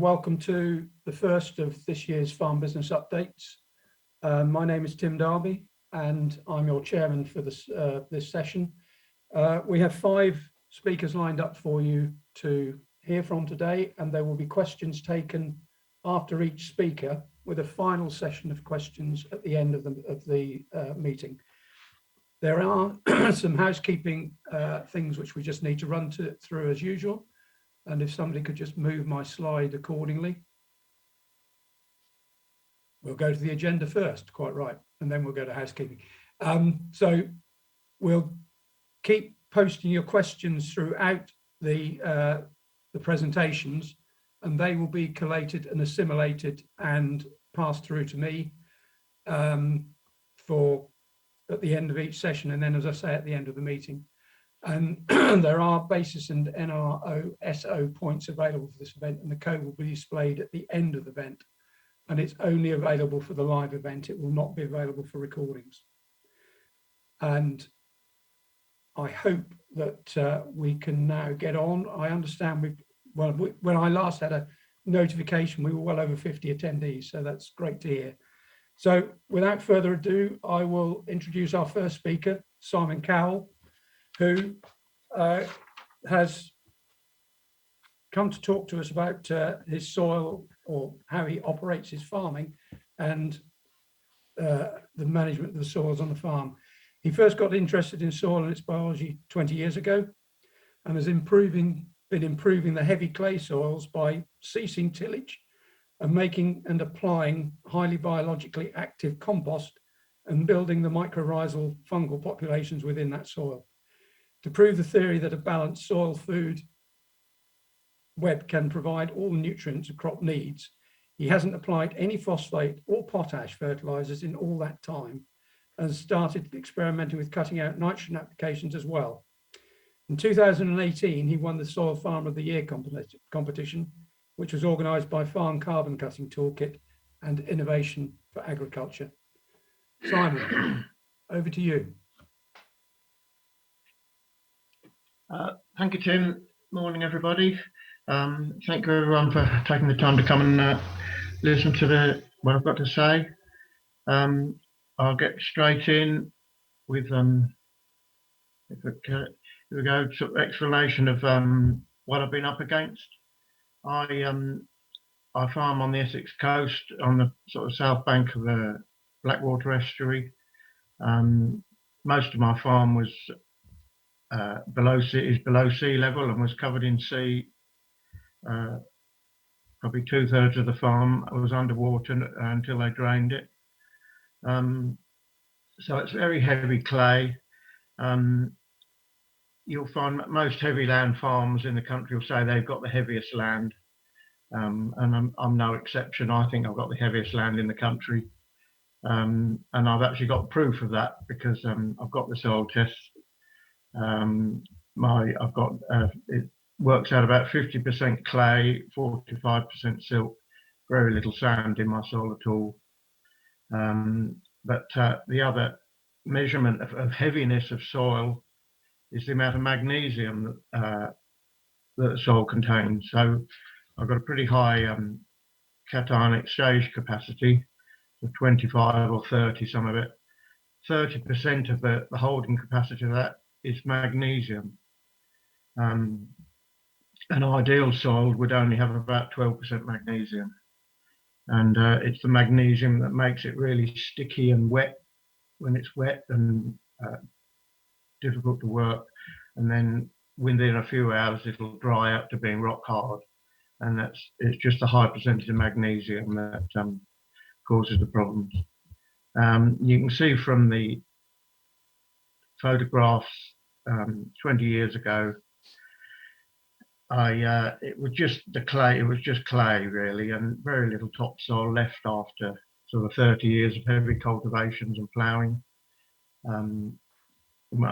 welcome to the first of this year's Farm Business Updates. My name is Tim Darby and I'm your chairman for this session. We have 5 speakers lined up for you to hear from today, and there will be questions taken after each speaker, with a final session of questions at the end of the meeting. There are some housekeeping things which we just need to run through as usual. And if somebody could just move my slide accordingly. We'll go to the agenda first, quite right, and then we'll go to housekeeping. So we'll keep posting your questions throughout the presentations, and they will be collated and assimilated and passed through to me for at the end of each session, and then, as I say, at the end of the meeting. And there are basis and NRO/SO points available for this event, and the code will be displayed at the end of the event, and it's only available for the live event. It will not be available for recordings. And I hope that we can now get on. I understand when I last had a notification, we were well over 50 attendees, so that's great to hear. So without further ado, I will introduce our first speaker, Simon Cowell, who has come to talk to us about his soil, or how he operates his farming, and the management of the soils on the farm. He first got interested in soil and its biology 20 years ago, and has been improving the heavy clay soils by ceasing tillage and making and applying highly biologically active compost and building the mycorrhizal fungal populations within that soil. To prove the theory that a balanced soil food web can provide all the nutrients a crop needs, he hasn't applied any phosphate or potash fertilizers in all that time, and started experimenting with cutting out nitrogen applications as well. In 2018, he won the Soil Farmer of the Year competition, which was organized by Farm Carbon Cutting Toolkit and Innovation for Agriculture. Simon, over to you. Thank you, Tim. Morning, everybody. Thank you, everyone, for taking the time to come and listen to what I've got to say. I'll get straight in with if we go to explanation of what I've been up against. I farm on the Essex coast, on the sort of south bank of the Blackwater estuary. Most of my farm was below sea level and was covered in sea. Probably 2/3 of the farm was underwater until they drained it. So it's very heavy clay. You'll find most heavy land farms in the country will say they've got the heaviest land, and I'm no exception. I think I've got the heaviest land in the country, and I've actually got proof of that because I've got the soil test. It works out about 50% clay, 45% silt, very little sand in my soil at all. But the other measurement of heaviness of soil is the amount of magnesium that the soil contains. So I've got a pretty high cation exchange capacity, so 25 or 30, some of it. 30% of the holding capacity of that is magnesium. An ideal soil would only have about 12% magnesium. And it's the magnesium that makes it really sticky and wet when it's wet, and difficult to work. And then within a few hours, it'll dry out to being rock hard. And it's just a high percentage of magnesium that causes the problems. You can see from the photographs 20 years ago, it was just clay really, and very little topsoil left after sort of 30 years of heavy cultivations and ploughing. I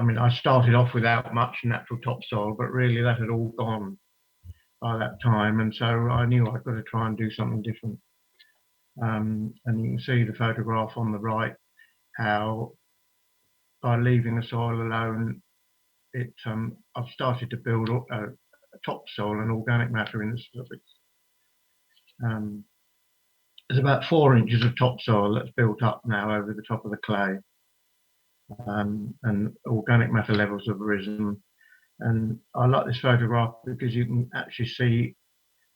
mean, I started off without much natural topsoil, but really that had all gone by that time, and so I knew I'd got to try and do something different. And you can see the photograph on the right, how by leaving the soil alone, I've started to build topsoil and organic matter in the surface. There's about 4 inches of topsoil that's built up now over the top of the clay, and organic matter levels have risen. And I like this photograph because you can actually see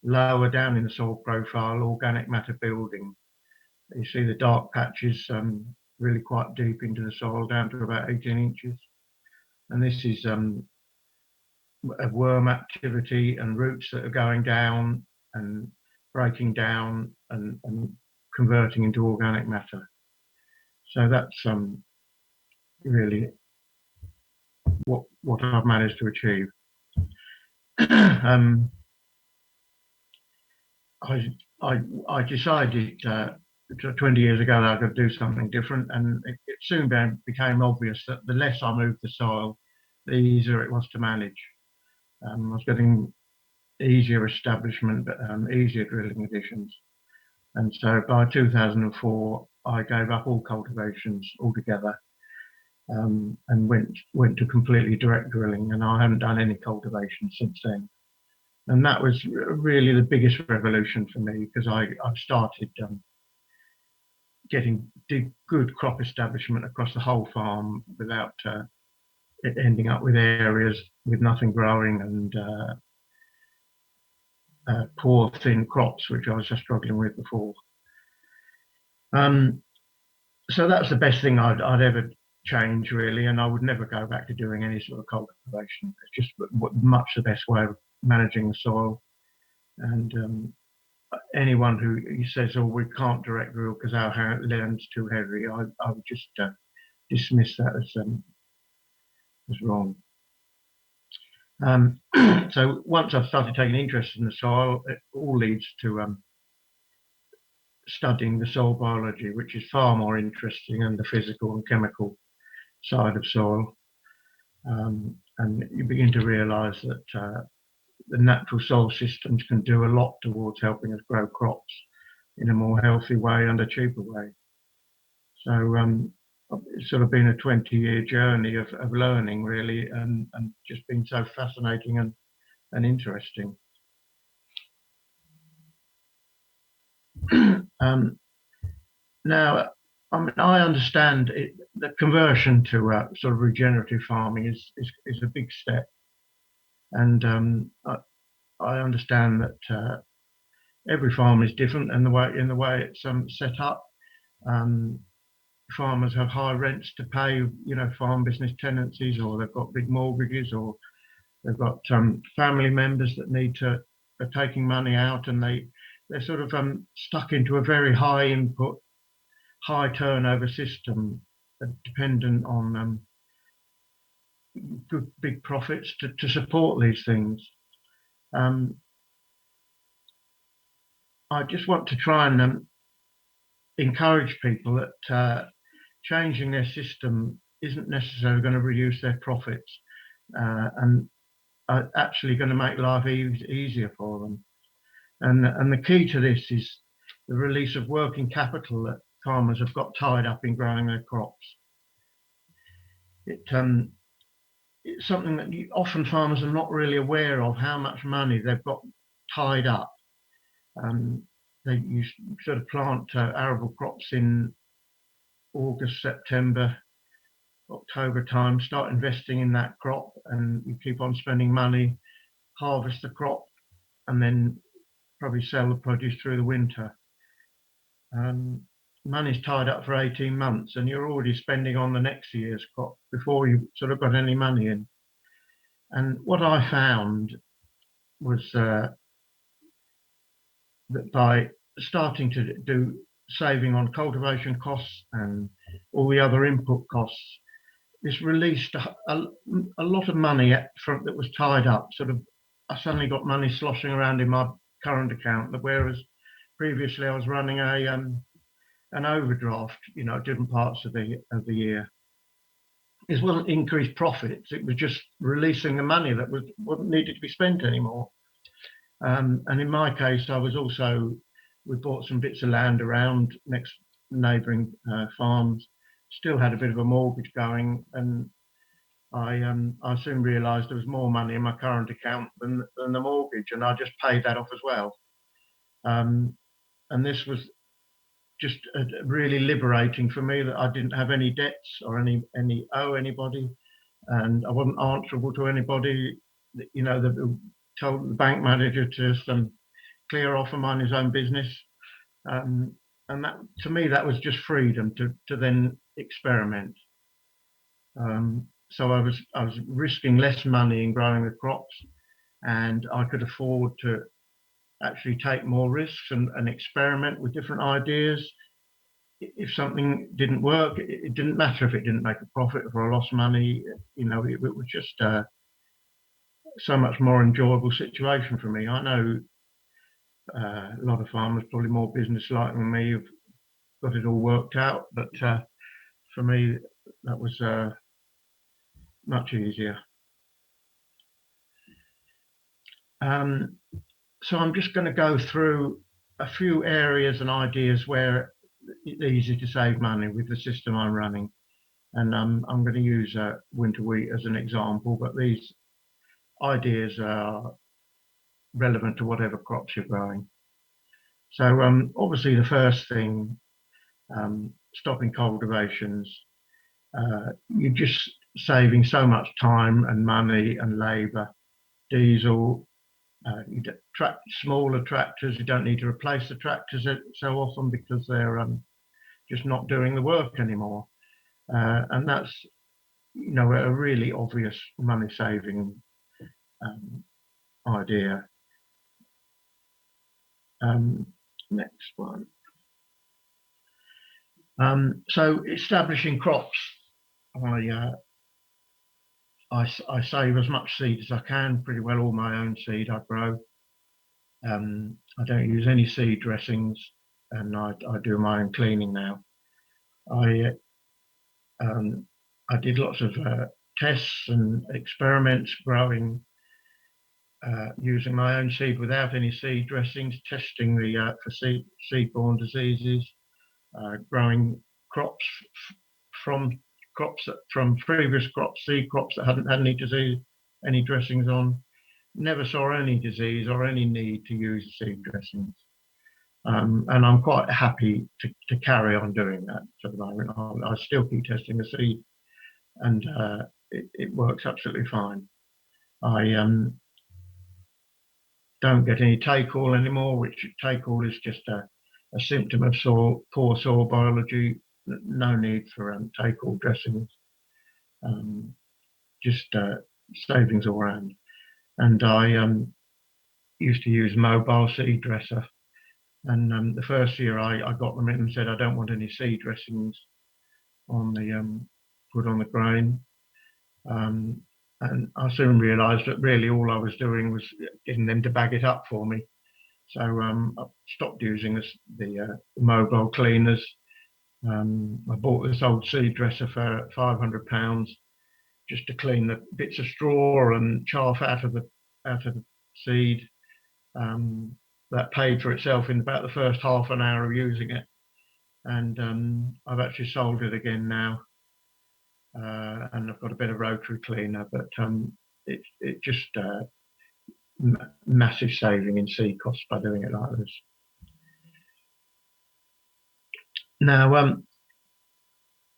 lower down in the soil profile organic matter building. You see the dark patches really quite deep into the soil, down to about 18 inches. And this is worm activity and roots that are going down and breaking down and converting into organic matter. So that's really what I've managed to achieve. I decided 20 years ago that I could do something different, and it soon became obvious that the less I moved the soil, the easier it was to manage. I was getting easier establishment, but easier drilling additions. And so by 2004, I gave up all cultivations altogether, and went to completely direct drilling, and I haven't done any cultivation since then. And that was really the biggest revolution for me, because I've started getting good crop establishment across the whole farm without it ending up with areas with nothing growing and poor thin crops, which I was just struggling with before. So that's the best thing I'd ever change, really, and I would never go back to doing any sort of cultivation. It's just much the best way of managing the soil. And anyone who says, "Oh, we can't direct drill because our land's too heavy," I would just dismiss that as wrong. So once I've started taking interest in the soil, it all leads to studying the soil biology, which is far more interesting than the physical and chemical side of soil. And you begin to realise that the natural soil systems can do a lot towards helping us grow crops in a more healthy way and a cheaper way. So it's sort of been a 20-year journey of learning, really, and just been so fascinating and interesting. Now, I mean, I understand the conversion to sort of regenerative farming is a big step, and I understand that every farm is different in the way it's set up. Farmers have high rents to pay, farm business tenancies, or they've got big mortgages, or they've got family members that are taking money out, and they're sort of stuck into a very high input, high turnover system, dependent on good big profits to support these things. I just want to try and encourage people that changing their system isn't necessarily going to reduce their profits, and are actually going to make life easier for them. And the key to this is the release of working capital that farmers have got tied up in growing their crops. It's something that often farmers are not really aware of, how much money they've got tied up. You sort of plant arable crops in August, September, October time, start investing in that crop, and you keep on spending money, harvest the crop, and then probably sell the produce through the winter. Money's tied up for 18 months, and you're already spending on the next year's crop before you've sort of got any money in. And what I found was that by starting to do saving on cultivation costs and all the other input costs, this released a lot of money that was tied up. Sort of, I suddenly got money sloshing around in my current account, whereas previously I was running an overdraft, different parts of the year. This wasn't increased profits; it was just releasing the money that wasn't needed to be spent anymore. And in my case, we bought some bits of land around next neighbouring farms. Still had a bit of a mortgage going, and I soon realised there was more money in my current account than the mortgage, and I just paid that off as well. and this was just really liberating for me, that I didn't have any debts or any owe anybody, and I wasn't answerable to anybody. You know, that told the bank manager to just clear off and mind his own business. And that, to me, that was just freedom to then experiment. So I was risking less money in growing the crops, and I could afford to actually take more risks and experiment with different ideas. If something didn't work, it didn't matter if it didn't make a profit or I lost money. You know, it was just so much more enjoyable situation for me. I know a lot of farmers, probably more business-like than me, have got it all worked out, but for me, that was much easier. So I'm just going to go through a few areas and ideas where it's easy to save money with the system I'm running. And I'm going to use winter wheat as an example, but these ideas are relevant to whatever crops you're growing. So obviously the first thing, stopping cultivations, you're just saving so much time and money and labour, diesel. Smaller tractors, you don't need to replace the tractors so often because they're just not doing the work anymore. And that's, you know, a really obvious money saving idea. Next one. So establishing crops, I save as much seed as I can. Pretty well all my own seed I grow. I don't use any seed dressings, and I do my own cleaning now. I did lots of tests and experiments growing using my own seed without any seed dressings, testing the for seed-borne diseases, growing crops from previous crops, seed crops that hadn't had any disease, any dressings on. Never saw any disease or any need to use seed dressings. And I'm quite happy to carry on doing that for the moment. I still keep testing the seed, and it works absolutely fine. I don't get any take-all anymore, which take-all is just a symptom of poor soil biology. No need for take-all dressings. Just savings all round. And I used to use mobile seed dresser. And the first year I got them in and said, I don't want any seed dressings on the put on the grain. And I soon realised that really all I was doing was getting them to bag it up for me. So I stopped using the mobile cleaners. I bought this old seed dresser for £500 just to clean the bits of straw and chaff out of the seed. That paid for itself in about the first half an hour of using it. And I've actually sold it again now. And I've got a better rotary cleaner, but it just massive saving in seed costs by doing it like this. Now,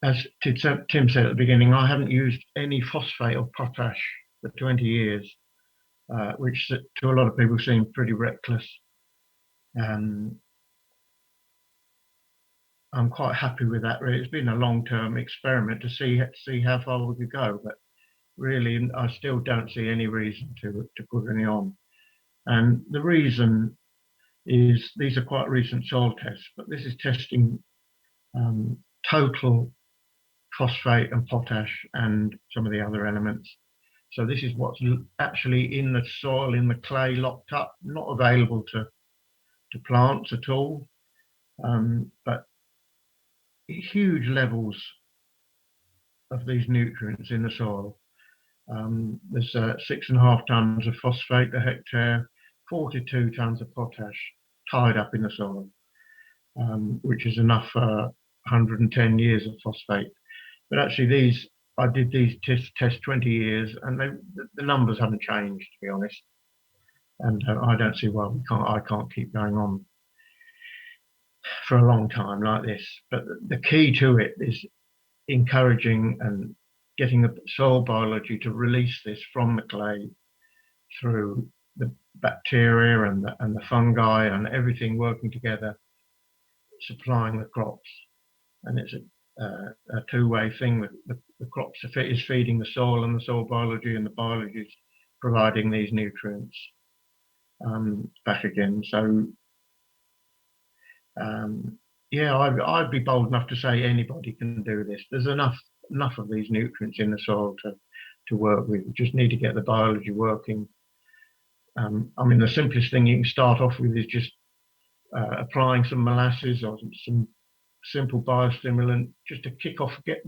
as Tim said at the beginning, I haven't used any phosphate or potash for 20 years, which to a lot of people seems pretty reckless. I'm quite happy with that. Really, it's been a long-term experiment to see how far we could go, but really, I still don't see any reason to put any on. And the reason is these are quite recent soil tests, but this is testing total phosphate and potash and some of the other elements. So this is what's actually in the soil, in the clay, locked up, not available to plants at all, but huge levels of these nutrients in the soil. There's 6.5 tons of phosphate per hectare, 42 tons of potash tied up in the soil, which is enough for 110 years of phosphate. But actually, I did these tests 20 years, and the numbers haven't changed, to be honest. And I don't see why I can't keep going on. for a long time like this. But the key to it is encouraging and getting the soil biology to release this from the clay through the bacteria and the fungi and everything working together, supplying the crops. And it's a two-way thing. The crops is feeding the soil and the soil biology, and the biology is providing these nutrients back again. So yeah, I'd be bold enough to say anybody can do this. There's enough of these nutrients in the soil to work with. You just need to get the biology working. I mean, the simplest thing you can start off with is just applying some molasses or some simple biostimulant just to kick off, get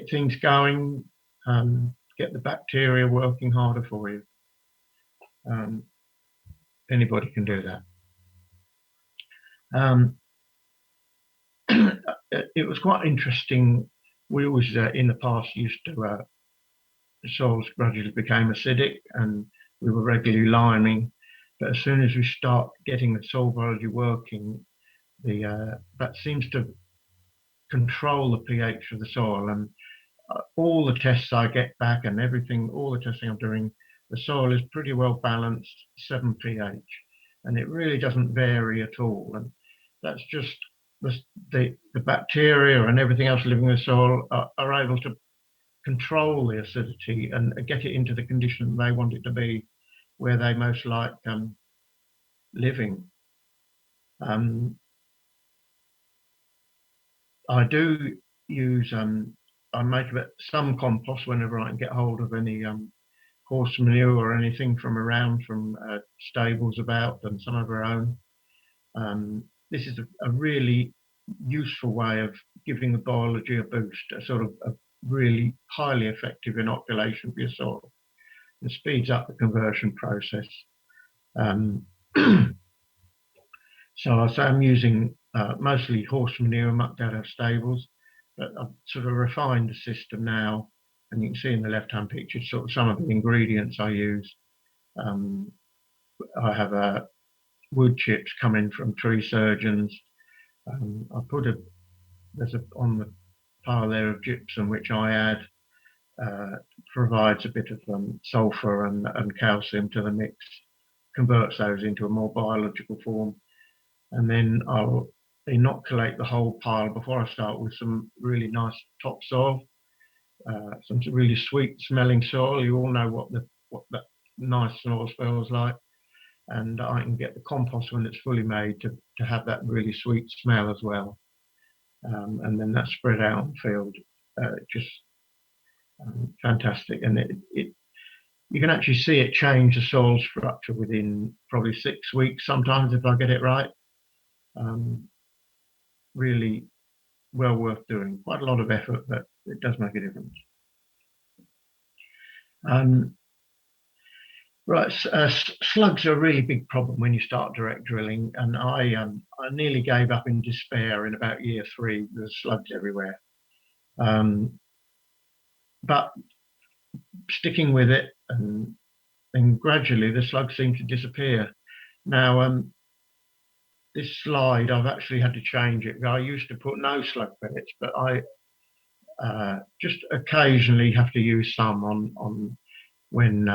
things going, get the bacteria working harder for you. Anybody can do that. It was quite interesting. We always, in the past, used to, the soils gradually became acidic and we were regularly liming. But as soon as we start getting the soil biology working, that seems to control the pH of the soil. And all the tests I get back and everything, all the testing I'm doing, the soil is pretty well balanced, 7 pH. And it really doesn't vary at all. And that's just the bacteria and everything else living in the soil are able to control the acidity and get it into the condition they want it to be, where they most like living. I do use, I make some compost whenever I can get hold of any horse manure or anything from around, from stables about, and some of our own. This is a really useful way of giving the biology a boost, a sort of a really highly effective inoculation for your soil. It speeds up the conversion process. So I say I'm using mostly horse manure mucked out of stables, but I've sort of refined the system now, and you can see in the left-hand picture sort of some of the ingredients I use. I have wood chips coming from tree surgeons. I put there's on the pile there of gypsum which I add, provides a bit of sulfur and calcium to the mix, converts those into a more biological form, and then I'll inoculate the whole pile before I start with some really nice topsoil, some really sweet smelling soil. You all know what that nice soil smells like. And I can get the compost when it's fully made to have that really sweet smell as well. And then that's spread out on the field, just fantastic. And you can actually see it change the soil structure within probably 6 weeks sometimes if I get it right. Really well worth doing. Quite a lot of effort, but it does make a difference. Right, slugs are a really big problem when you start direct drilling, and I nearly gave up in despair in about year 3. There's slugs everywhere, but sticking with it, and gradually the slugs seem to disappear. Now, this slide I've actually had to change it. I used to put no slug pellets, but I just occasionally have to use some on when.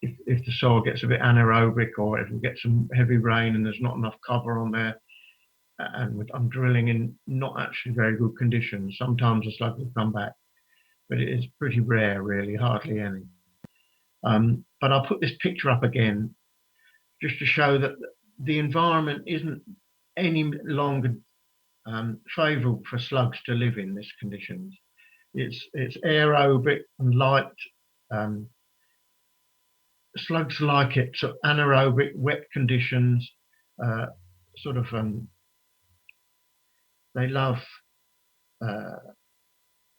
If the soil gets a bit anaerobic, or if we get some heavy rain and there's not enough cover on there, and I'm drilling in not actually very good conditions, sometimes the slugs will come back, but it is pretty rare, really, hardly any. But I'll put this picture up again just to show that the environment isn't any longer favourable for slugs to live in these conditions. It's aerobic and light. Slugs like it, so anaerobic, wet conditions, sort of, they love,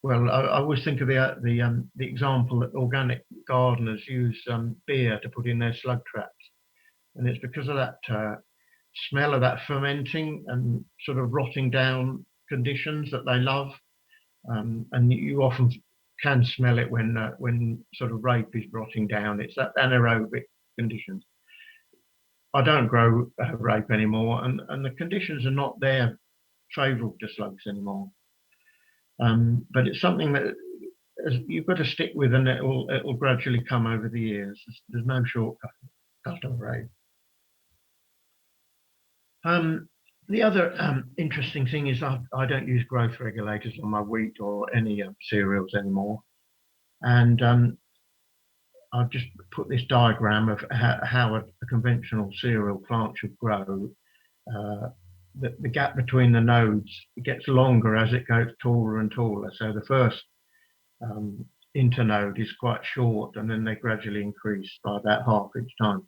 well, I always think of the example that organic gardeners use beer to put in their slug traps. And it's because of that smell of that fermenting and sort of rotting down conditions that they love. And you often can smell it when sort of rape is rotting down. It's that anaerobic conditions. I don't grow rape anymore, and the conditions are not there favourable to slugs anymore. But it's something that you've got to stick with, and it'll gradually come over the years. There's no shortcut of rape. The other interesting thing is I don't use growth regulators on my wheat or any cereals anymore. And I've just put this diagram of how a conventional cereal plant should grow. The gap between the nodes gets longer as it goes taller and taller. So the first internode is quite short, and then they gradually increase by about half each time.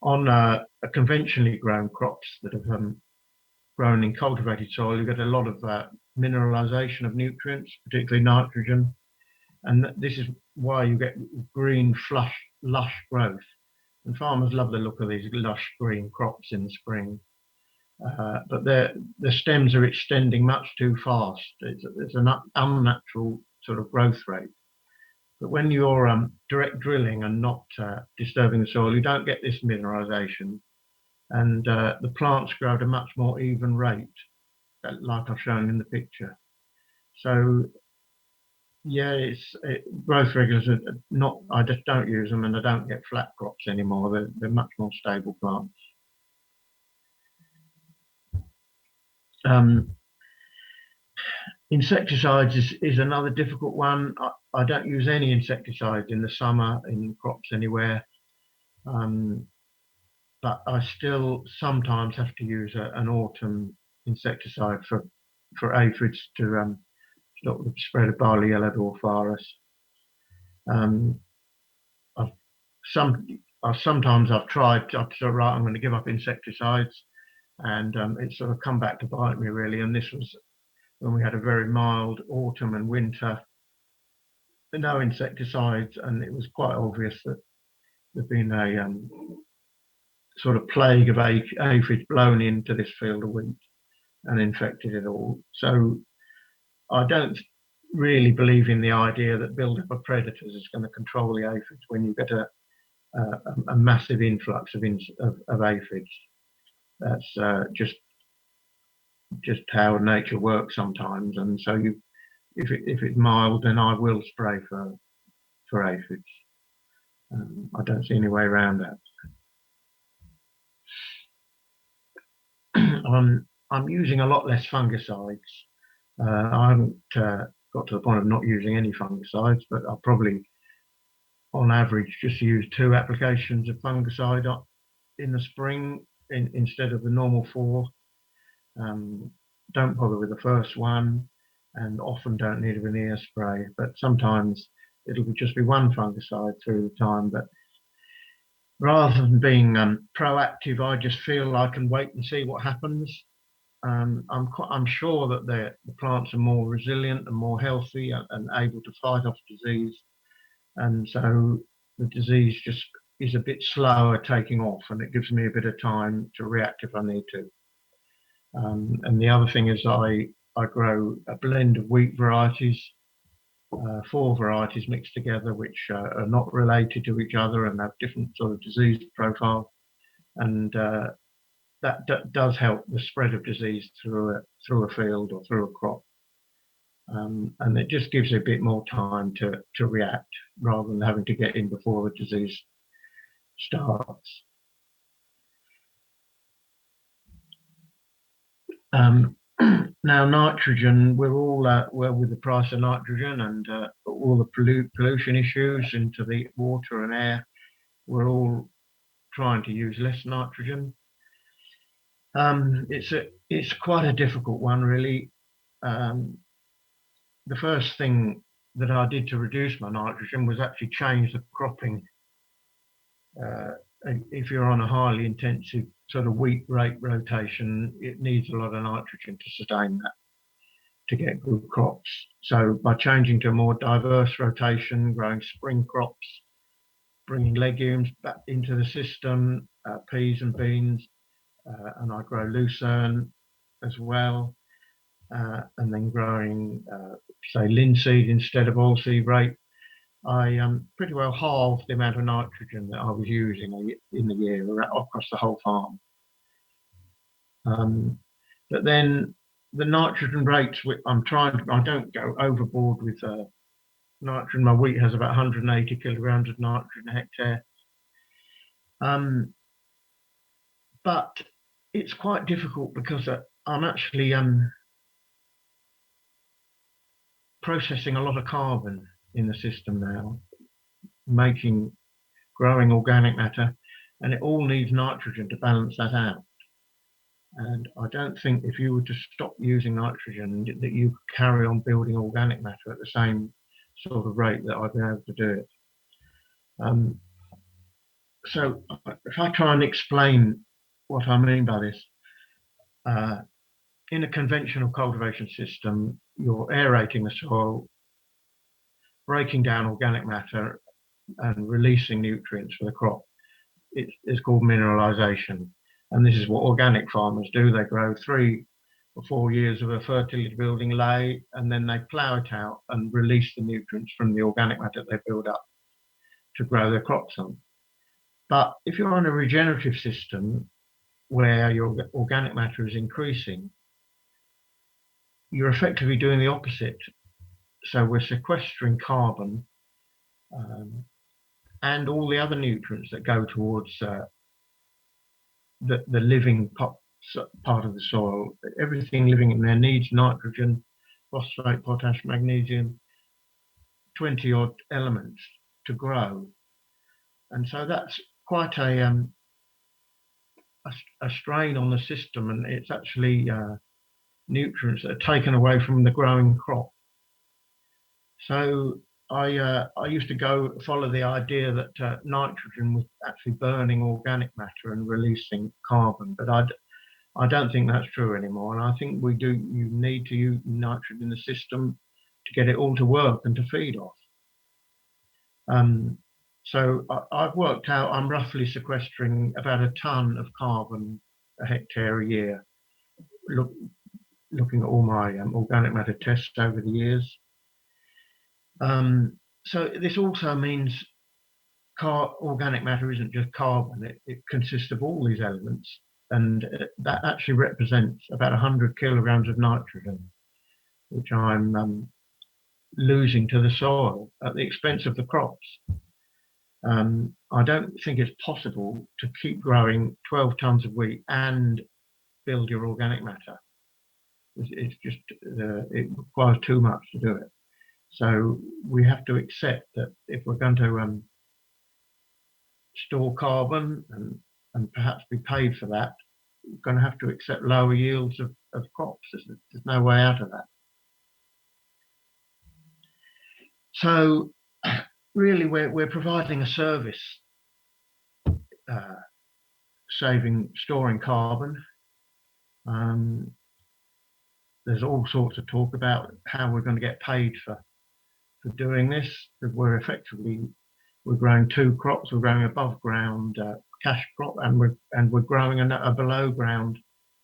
On a conventionally grown crops that have grown in cultivated soil, you get a lot of mineralization of nutrients, particularly nitrogen, and this is why you get green, lush growth. And farmers love the look of these lush green crops in the spring, but the stems are extending much too fast. It's an unnatural sort of growth rate. But when you're direct drilling and not disturbing the soil, you don't get this mineralization, and the plants grow at a much more even rate, like I've shown in the picture. So yeah, growth regulators are not. I just don't use them, and I don't get flat crops anymore. They're much more stable plants. Insecticides is another difficult one. I don't use any insecticides in the summer in crops anywhere, but I still sometimes have to use an autumn insecticide for aphids to stop the spread of barley yellow dwarf virus. Sometimes I've tried to say, right, I'm going to give up insecticides, and it's sort of come back to bite me really. And this was when we had a very mild autumn and winter, no insecticides, and it was quite obvious that there'd been a sort of plague of aphids blown into this field of wheat and infected it all. So I don't really believe in the idea that build-up of predators is going to control the aphids when you get a massive influx of aphids. That's just how nature works sometimes. And so if it's mild, then I will spray for aphids. I don't see any way around that. I'm using a lot less fungicides. I haven't got to the point of not using any fungicides, but I'll probably, on average, just use 2 applications of fungicide in the spring instead of the normal 4. Don't bother with the first one, and often don't need a veneer spray, but sometimes it'll just be 1 fungicide through the time. But rather than being proactive, I just feel I can wait and see what happens. I'm sure that the plants are more resilient and more healthy and able to fight off disease, and so the disease just is a bit slower taking off, and it gives me a bit of time to react if I need to. And the other thing is I grow a blend of wheat varieties, 4 varieties mixed together, which are not related to each other and have different sort of disease profile, and that does help the spread of disease through a field or through a crop, and it just gives a bit more time to react rather than having to get in before the disease starts. Now nitrogen, we're all well with the price of nitrogen and all the pollution issues into the water and air. We're all trying to use less nitrogen. It's quite a difficult one, really. The first thing that I did to reduce my nitrogen was actually change the cropping. If you're on a highly intensive sort of wheat rape rotation, it needs a lot of nitrogen to sustain that, to get good crops. So by changing to a more diverse rotation, growing spring crops, bringing legumes back into the system, peas and beans, and I grow lucerne as well, and then growing, say, linseed instead of oilseed rape. I pretty well halved the amount of nitrogen that I was using in the year across the whole farm. But then the nitrogen rates, I don't go overboard with nitrogen. My wheat has about 180 kilograms of nitrogen a hectare. But it's quite difficult because I'm actually processing a lot of carbon in the system now, growing organic matter, and it all needs nitrogen to balance that out. And I don't think if you were to stop using nitrogen that you could carry on building organic matter at the same sort of rate that I'd be able to do it. So if I try and explain what I mean by this, in a conventional cultivation system, you're aerating the soil, breaking down organic matter and releasing nutrients for the crop. It's called mineralization. And this is what organic farmers do. They grow 3 or 4 years of a fertility building lay, and then they plough it out and release the nutrients from the organic matter they build up to grow their crops on. But if you're on a regenerative system where your organic matter is increasing, you're effectively doing the opposite. So we're sequestering carbon and all the other nutrients that go towards the living part of the soil. Everything living in there needs nitrogen, phosphate, potash, magnesium, 20 odd elements to grow. And so that's quite a strain on the system, and it's actually nutrients that are taken away from the growing crop. So I used to follow the idea that nitrogen was actually burning organic matter and releasing carbon, but I don't think that's true anymore. And I think you need to use nitrogen in the system to get it all to work and to feed off. So I've worked out I'm roughly sequestering about a ton of carbon a hectare a year, looking at all my organic matter tests over the years. So this also means organic matter isn't just carbon, it consists of all these elements, and that actually represents about 100 kilograms of nitrogen, which I'm losing to the soil at the expense of the crops. I don't think it's possible to keep growing 12 tons of wheat and build your organic matter. It's just, it requires too much to do it. So we have to accept that if we're going to store carbon and perhaps be paid for that, we're going to have to accept lower yields of crops. There's no way out of that. So really we're providing a service, storing carbon. There's all sorts of talk about how we're going to get paid for doing this. We're growing 2 crops. We're growing above ground cash crop, and we're growing a below ground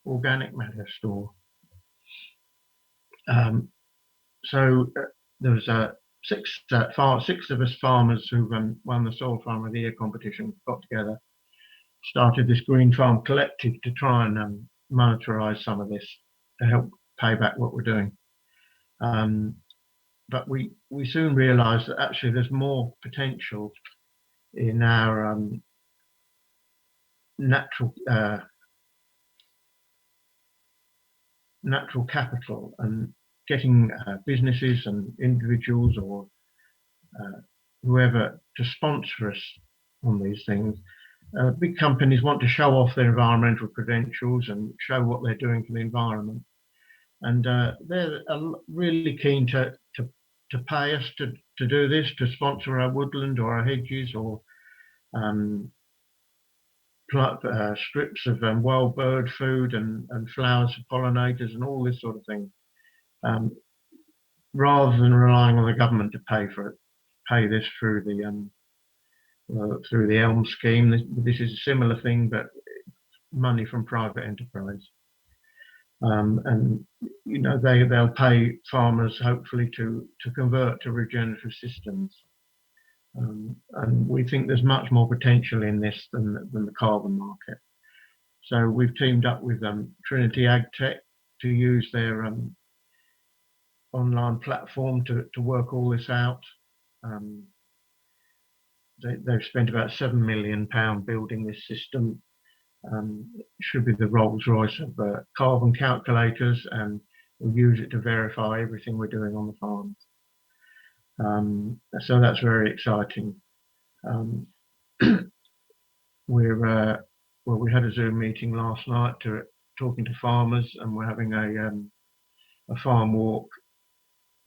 organic matter store. So there's 6 of us farmers who won the Soil Farmer of the Year competition, got together, started this Green Farm Collective to try and monetize some of this to help pay back what we're doing. But we soon realized that actually there's more potential in our natural capital and getting businesses and individuals or whoever to sponsor us on these things. Big companies want to show off their environmental credentials and show what they're doing for the environment, and they're really keen to pay us to do this, to sponsor our woodland or our hedges or strips of wild bird food and flowers for pollinators and all this sort of thing, rather than relying on the government to pay this through the ELM scheme. This is a similar thing, but money from private enterprise. And you know, they'll pay farmers hopefully to convert to regenerative systems. And we think there's much more potential in this than the carbon market. So we've teamed up with Trinity AgTech to use their online platform to work all this out. They've spent about £7 million building this system. It should be the Rolls Royce of carbon calculators, and we'll use it to verify everything we're doing on the farms. So that's very exciting. We had a Zoom meeting last night talking to farmers, and we're having a farm walk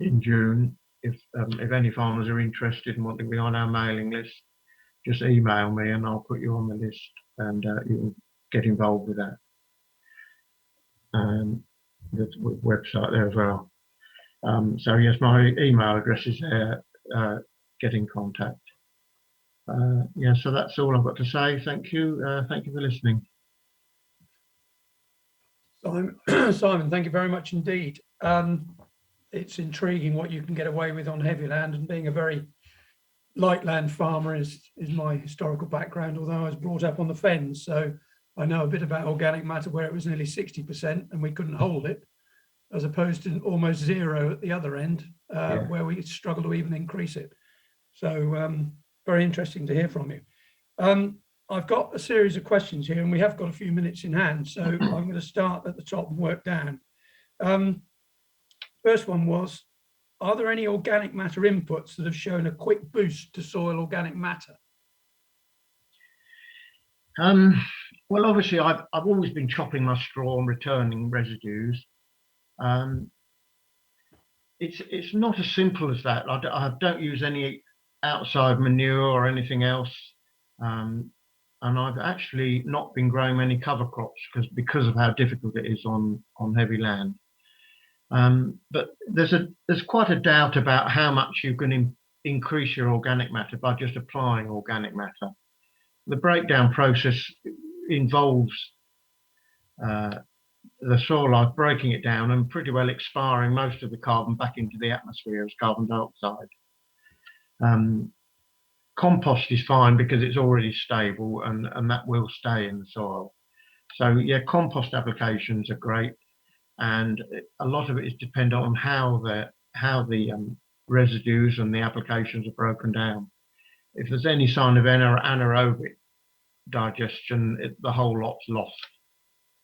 in June. If any farmers are interested and want to be on our mailing list, just email me and I'll put you on the list, and you can get involved with that. The website there as well. So yes, my email address is there. Get in contact. Yeah, so that's all I've got to say. Thank you. Thank you for listening. Simon, thank you very much indeed. It's intriguing what you can get away with on heavy land, and being a very light land farmer is my historical background, although I was brought up on the fens, so I know a bit about organic matter where it was nearly 60% and we couldn't hold it, as opposed to almost zero at the other end, where we struggle to even increase it. So very interesting to hear from you. I've got a series of questions here, and we have got a few minutes in hand, so I'm going to start at the top and work down. First one was, are there any organic matter inputs that have shown a quick boost to soil organic matter? Well, obviously, I've always been chopping my straw and returning residues. It's not as simple as that. I don't use any outside manure or anything else, and I've actually not been growing many cover crops because of how difficult it is on heavy land. But there's quite a doubt about how much you can increase your organic matter by just applying organic matter. The breakdown process involves the soil life breaking it down and pretty well expiring most of the carbon back into the atmosphere as carbon dioxide. Compost is fine because it's already stable and that will stay in the soil. So yeah, compost applications are great, and a lot of it is dependent on how the residues and the applications are broken down. If there's any sign of anaerobic digestion, the whole lot's lost.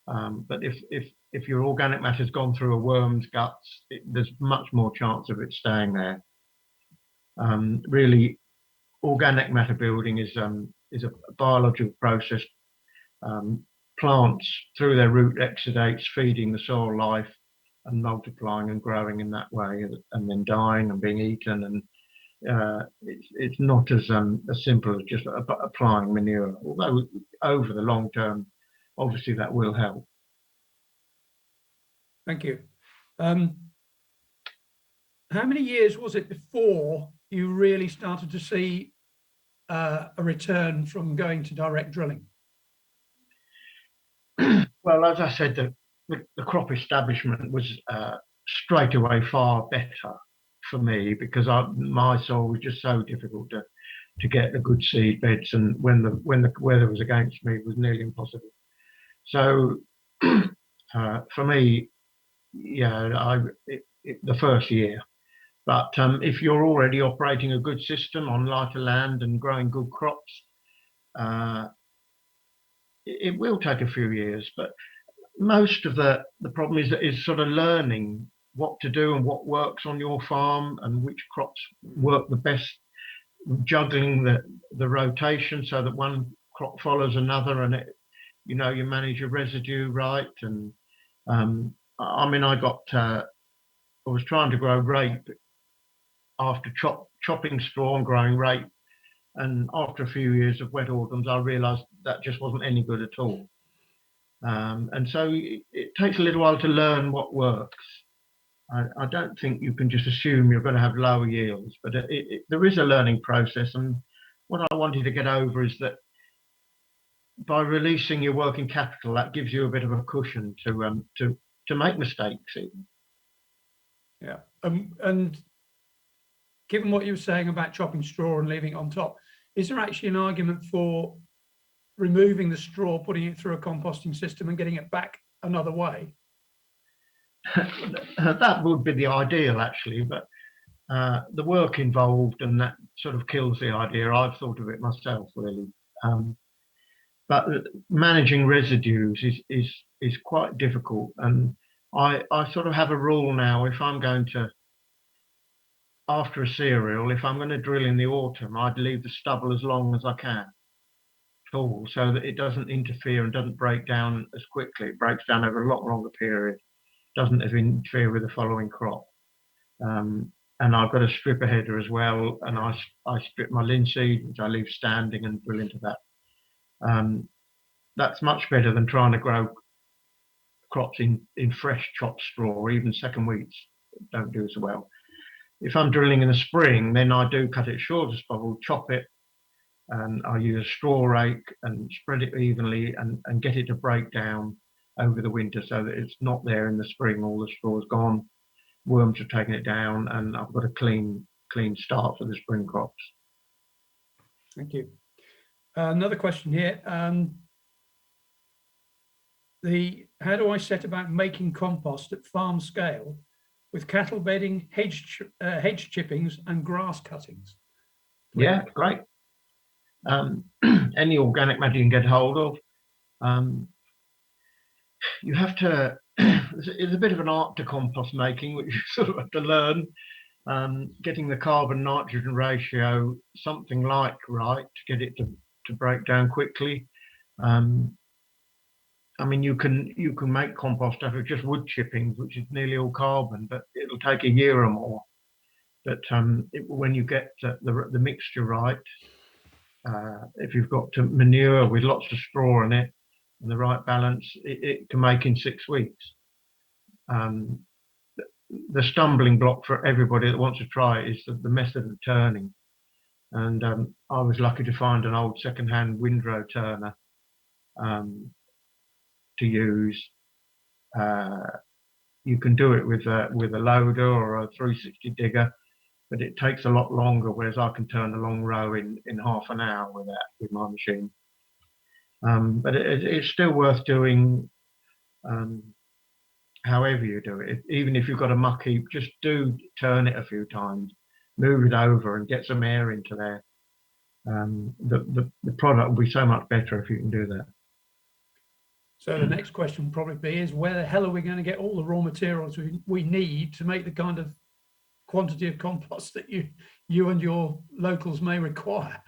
But if your organic matter's gone through a worm's guts, there's much more chance of it staying there. Really, organic matter building is a biological process. Plants, through their root exudates, feeding the soil life and multiplying and growing in that way, and then dying and being eaten. And it's not as simple as just applying manure, although over the long term, obviously that will help. Thank you. How many years was it before you really started to see a return from going to direct drilling? Well, as I said, the crop establishment was straight away far better for me, because my soil was just so difficult to get the good seed beds, and when the weather was against me, it was nearly impossible. So for me, yeah, the first year. But if you're already operating a good system on lighter land and growing good crops, it will take a few years. But most of the problem is sort of learning what to do and what works on your farm and which crops work the best, juggling the rotation so that one crop follows another, and you manage your residue right. And I mean, I was trying to grow rape after chopping straw and growing rape, and after a few years of wet autumns, I realised that just wasn't any good at all. And so it takes a little while to learn what works. I don't think you can just assume you're going to have lower yields, but there is a learning process. And what I wanted to get over is that by releasing your working capital, that gives you a bit of a cushion to make mistakes. Yeah, and given what you were saying about chopping straw and leaving it on top, is there actually an argument for removing the straw, putting it through a composting system and getting it back another way? That would be the ideal, actually, but the work involved and that sort of kills the idea. I've thought of it myself, really. But managing residues is quite difficult, and I sort of have a rule now. If I'm going to, after a cereal, if I'm going to drill in the autumn, I'd leave the stubble as long as I can, tall, so that it doesn't interfere and doesn't break down as quickly. It breaks down over a lot longer period. Doesn't interfere with the following crop. And I've got a stripper header as well, and I strip my linseed, which I leave standing, and drill into that. That's much better than trying to grow crops in fresh chopped straw, or even second wheats don't do so well. If I'm drilling in the spring, then I do cut it short as possible, chop it, and I use a straw rake and spread it evenly and get it to break down over the winter so that it's not there in the spring. All the straw's gone, worms have taken it down, and I've got a clean start for the spring crops. Thank you. Another question here. How do I set about making compost at farm scale with cattle bedding, hedge chippings and grass cuttings? Yeah, great. Any organic matter you can get hold of. You have to, it's a bit of an art to compost making, which you sort of have to learn. Getting the carbon nitrogen ratio something like right to get it to break down quickly. I mean, you can make compost out of just wood chippings, which is nearly all carbon, but it'll take a year or more. But when you get the mixture right, if you've got manure with lots of straw in it and the right balance, it can make in 6 weeks. The stumbling block for everybody that wants to try it is the method of turning. And I was lucky to find an old second-hand windrow turner to use. You can do it with a loader or a 360 digger, but it takes a lot longer, whereas I can turn a long row in half an hour with my machine. But it's still worth doing however you do it. Even if you've got a muck heap, just do turn it a few times, move it over and get some air into there. The product will be so much better if you can do that. So the next question will probably be is where the hell are we going to get all the raw materials we need to make the kind of quantity of compost that you and your locals may require?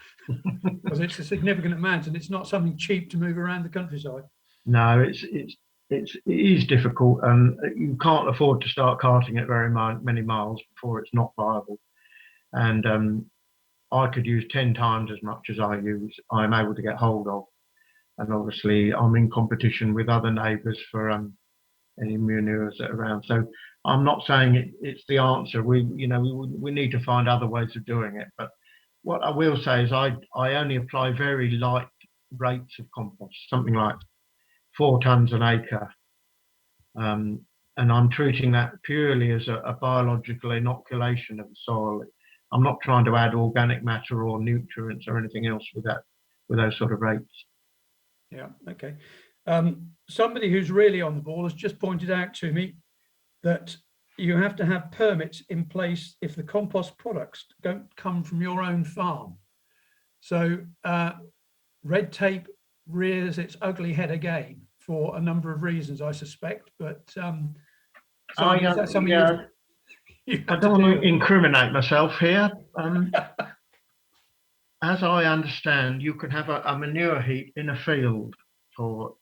Because it's a significant amount and it's not something cheap to move around the countryside. No, it is difficult, and you can't afford to start carting it very many miles before it's not viable. And I could use 10 times as much as I'm able to get hold of. And obviously I'm in competition with other neighbours for any manures that are around. So I'm not saying it's the answer. We need to find other ways of doing it. But what I will say is I only apply very light rates of compost, something like 4 tons an acre. And I'm treating that purely as a biological inoculation of the soil. I'm not trying to add organic matter or nutrients or anything else with those sort of rates. Yeah, okay. Somebody who's really on the ball has just pointed out to me that you have to have permits in place if the compost products don't come from your own farm. So red tape rears its ugly head again for a number of reasons, I suspect. But is that something you I don't want to incriminate myself here. As I understand, you can have a manure heap in a field for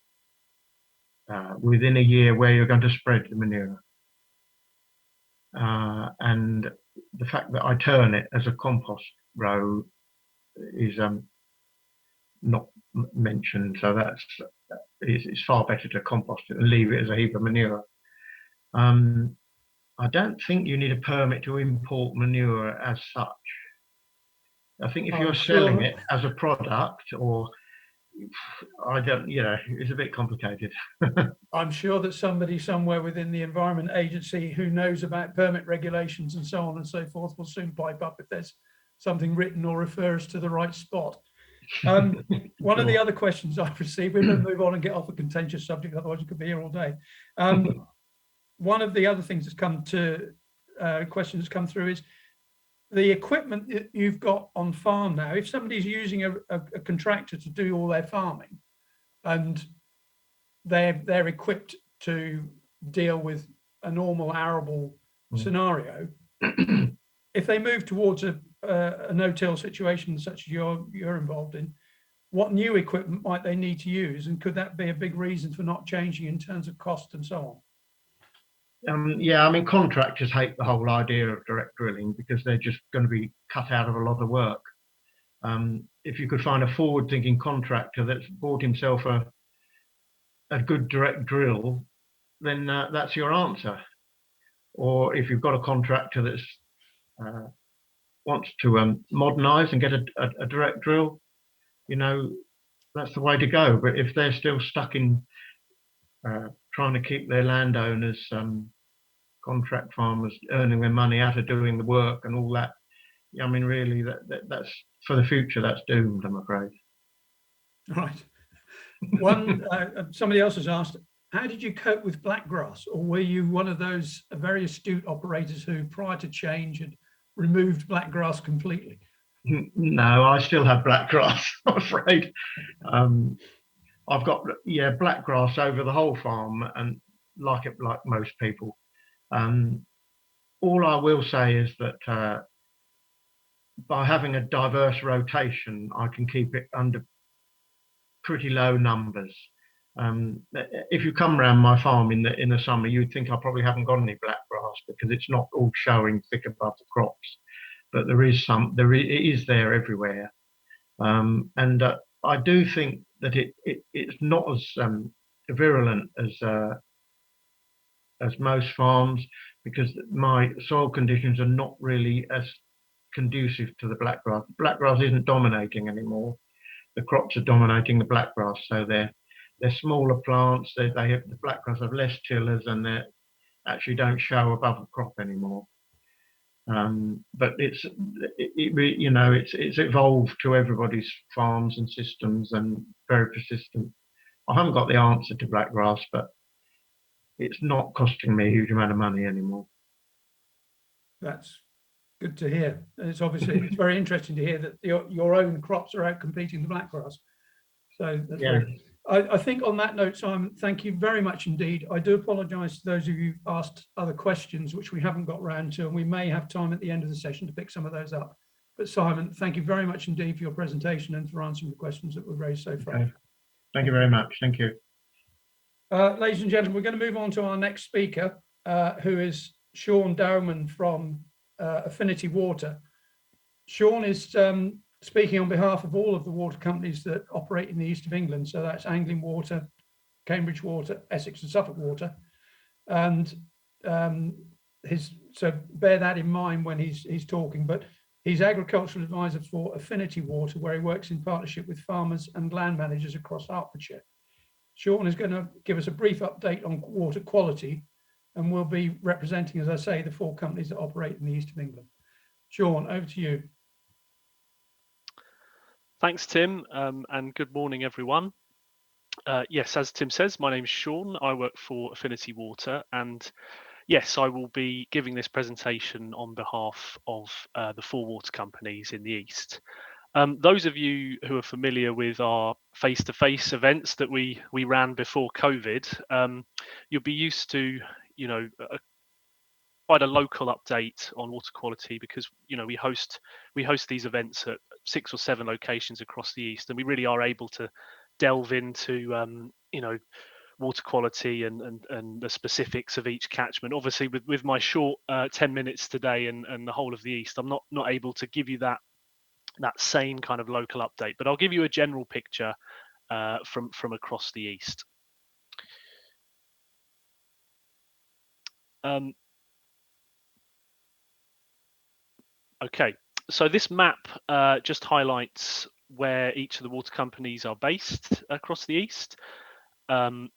within a year where you're going to spread the manure. And the fact that I turn it as a compost row is not mentioned. So it's far better to compost it and leave it as a heap of manure. I don't think you need a permit to import manure as such. I think if you're selling it as a product or I don't, it's a bit complicated. I'm sure that somebody somewhere within the Environment Agency who knows about permit regulations and so on and so forth will soon pipe up if there's something written or refer us to the right spot. One of the other questions I've received, we better move on and get off a contentious subject, otherwise we could be here all day. One of the other things that's come to, questions come through is the equipment that you've got on farm now. If somebody's using a contractor to do all their farming and they're equipped to deal with a normal arable scenario, if they move towards a no-till situation such as you're involved in, what new equipment might they need to use, and could that be a big reason for not changing in terms of cost and so on? Yeah, I mean, contractors hate the whole idea of direct drilling because they're just going to be cut out of a lot of work. If you could find a forward-thinking contractor that's bought himself a good direct drill, then that's your answer. Or if you've got a contractor that's wants to modernise and get a direct drill, that's the way to go. But if they're still stuck in trying to keep their landowners, contract farmers, earning their money out of doing the work and all that, I mean, really, that's for the future. That's doomed, I'm afraid. Right. One, somebody else has asked, how did you cope with blackgrass, or were you one of those very astute operators who, prior to change, had removed blackgrass completely? No, I still have blackgrass, I'm afraid. I've got blackgrass over the whole farm, and like most people. All I will say is that by having a diverse rotation, I can keep it under pretty low numbers. If you come around my farm in the summer, you'd think I probably haven't got any blackgrass because it's not all showing thick above the crops, but there is some. It is there everywhere, and I do think that it's not as virulent as most farms, because my soil conditions are not really as conducive to the blackgrass. Blackgrass isn't dominating anymore. The crops are dominating the blackgrass, so they're smaller plants. They have, the blackgrass have less tillers, and they actually don't show above the crop anymore. But it's evolved to everybody's farms and systems, and very persistent. I haven't got the answer to blackgrass, but it's not costing me a huge amount of money anymore. That's good to hear. And it's very interesting to hear that your own crops are out competing the blackgrass. So that's I think on that note, Simon, thank you very much indeed. I do apologise to those of you who asked other questions, which we haven't got round to, and we may have time at the end of the session to pick some of those up. But Simon, thank you very much indeed for your presentation and for answering the questions that were raised so far. Okay. Thank you very much. Thank you. Ladies and gentlemen, we're going to move on to our next speaker, who is Sean Dowman from Affinity Water. Sean is speaking on behalf of all of the water companies that operate in the east of England. So that's Angling Water, Cambridge Water, Essex and Suffolk Water. And so bear that in mind when he's talking, but he's agricultural advisor for Affinity Water, where he works in partnership with farmers and land managers across Hertfordshire. Sean is going to give us a brief update on water quality, and we'll be representing, as I say, the 4 companies that operate in the east of England. Sean, over to you. Thanks, Tim, and good morning, everyone. Yes, as Tim says, my name's Sean. I work for Affinity Water, and yes, I will be giving this presentation on behalf of the 4 water companies in the East. Those of you who are familiar with our face-to-face events that we ran before COVID, you'll be used to, quite a local update on water quality, because we host these events at 6 or 7 locations across the East, and we really are able to delve into water quality and the specifics of each catchment. Obviously, with my short 10 minutes today and the whole of the East, I'm not able to give you that same kind of local update, but I'll give you a general picture from across the East. Okay, so this map just highlights where each of the water companies are based across the east.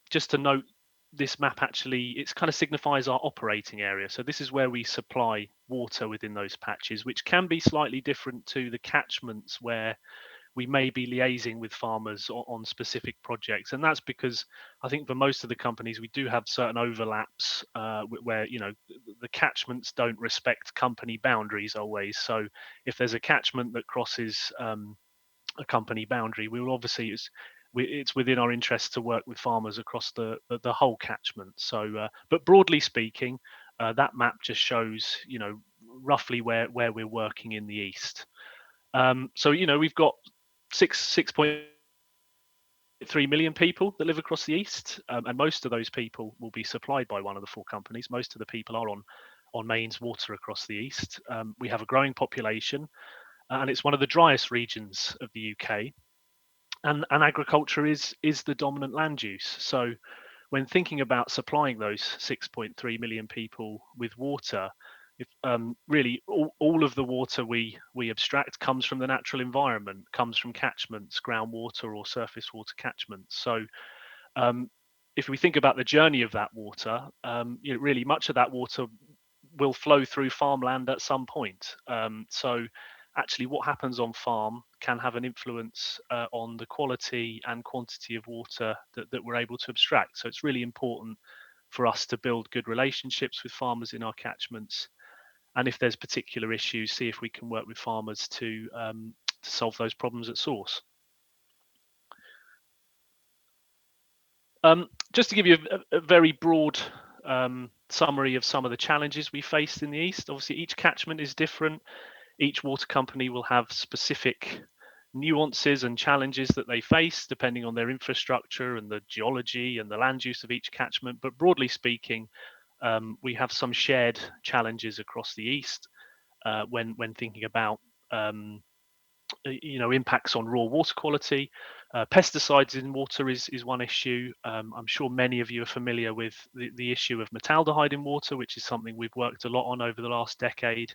Just to note, this map actually, it kind of signifies our operating area. So this is where we supply water within those patches, which can be slightly different to the catchments where we may be liaising with farmers on specific projects. And that's because I think for most of the companies, we do have certain overlaps where, you know, the catchments don't respect company boundaries always. So if there's a catchment that crosses a company boundary, we will obviously, it's within our interest to work with farmers across the whole catchment. So, but broadly speaking, that map just shows, you know, roughly where we're working in the east. So, you know, we've got 6.3 million people that live across the east, and most of those people will be supplied by one of the four companies. Most of the people are on mains water across the east. We have a growing population, and it's one of the driest regions of the UK. And agriculture is the dominant land use. So when thinking about supplying those 6.3 million people with water, if, really all of the water we abstract comes from the natural environment, comes from catchments, groundwater or surface water catchments. So if we think about the journey of that water, you know, really much of that water will flow through farmland at some point. So actually what happens on farm can have an influence on the quality and quantity of water that we're able to abstract. So it's really important for us to build good relationships with farmers in our catchments. And if there's particular issues, see if we can work with farmers to solve those problems at source. Just to give you a very broad summary of some of the challenges we faced in the east. Obviously, each catchment is different. Each water company will have specific nuances and challenges that they face depending on their infrastructure and the geology and the land use of each catchment. But broadly speaking, we have some shared challenges across the east when thinking about you know, impacts on raw water quality. Pesticides in water is one issue. I'm sure many of you are familiar with the issue of metaldehyde in water, which is something we've worked a lot on over the last decade.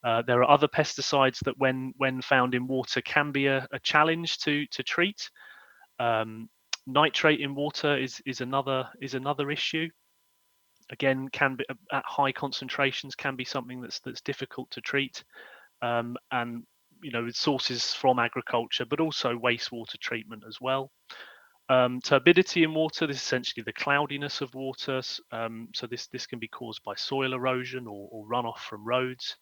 There are other pesticides that, when found in water, can be a challenge to treat. Nitrate in water is another issue. Again, can be at high concentrations, can be something that's difficult to treat, and you know, with sources from agriculture, but also wastewater treatment as well. Turbidity in water, this is essentially the cloudiness of water. So this can be caused by soil erosion or runoff from roads.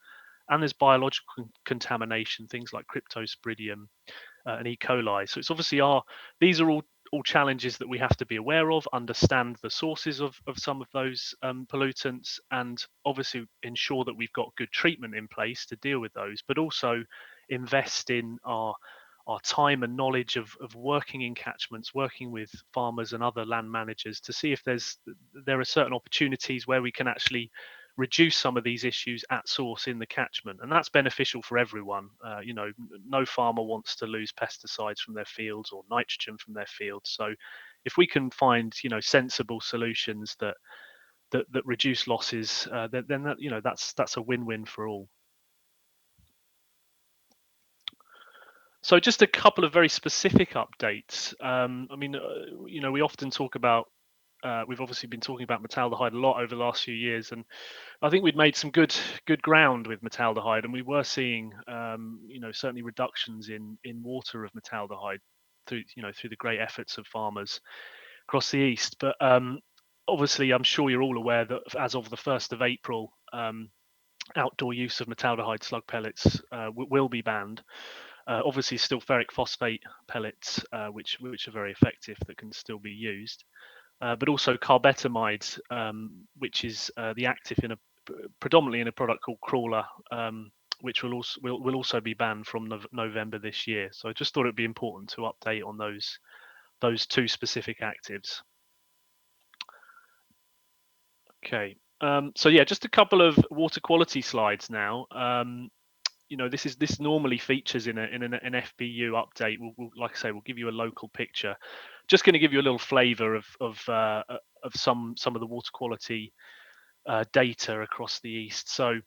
And there's biological contamination, things like cryptosporidium and E. coli. So it's obviously these are all challenges that we have to be aware of, understand the sources of some of those pollutants, and obviously ensure that we've got good treatment in place to deal with those, but also invest in our time and knowledge of working in catchments, working with farmers and other land managers to see if there are certain opportunities where we can actually reduce some of these issues at source in the catchment, and that's beneficial for everyone. You know, no farmer wants to lose pesticides from their fields or nitrogen from their fields. So if we can find, you know, sensible solutions that reduce losses, then that, you know, that's a win-win for all. So just a couple of very specific updates. I mean, you know, we often talk about, we've obviously been talking about metaldehyde a lot over the last few years, and I think we'd made some good ground with metaldehyde, and we were seeing, you know, certainly reductions in water of metaldehyde through the great efforts of farmers across the east. But obviously, I'm sure you're all aware that as of the 1st of April, outdoor use of metaldehyde slug pellets will be banned. Obviously, still ferric phosphate pellets, which are very effective, that can still be used. But also carbetamide, which is the active predominantly in a product called Crawler, which will also be banned from November this year. So I just thought it'd be important to update on those two specific actives. Okay, so yeah, just a couple of water quality slides now. You know, this normally features in an FBU update. We'll, like I say, we'll give you a local picture. Just going to give you a little flavour of some of the water quality data across the east. So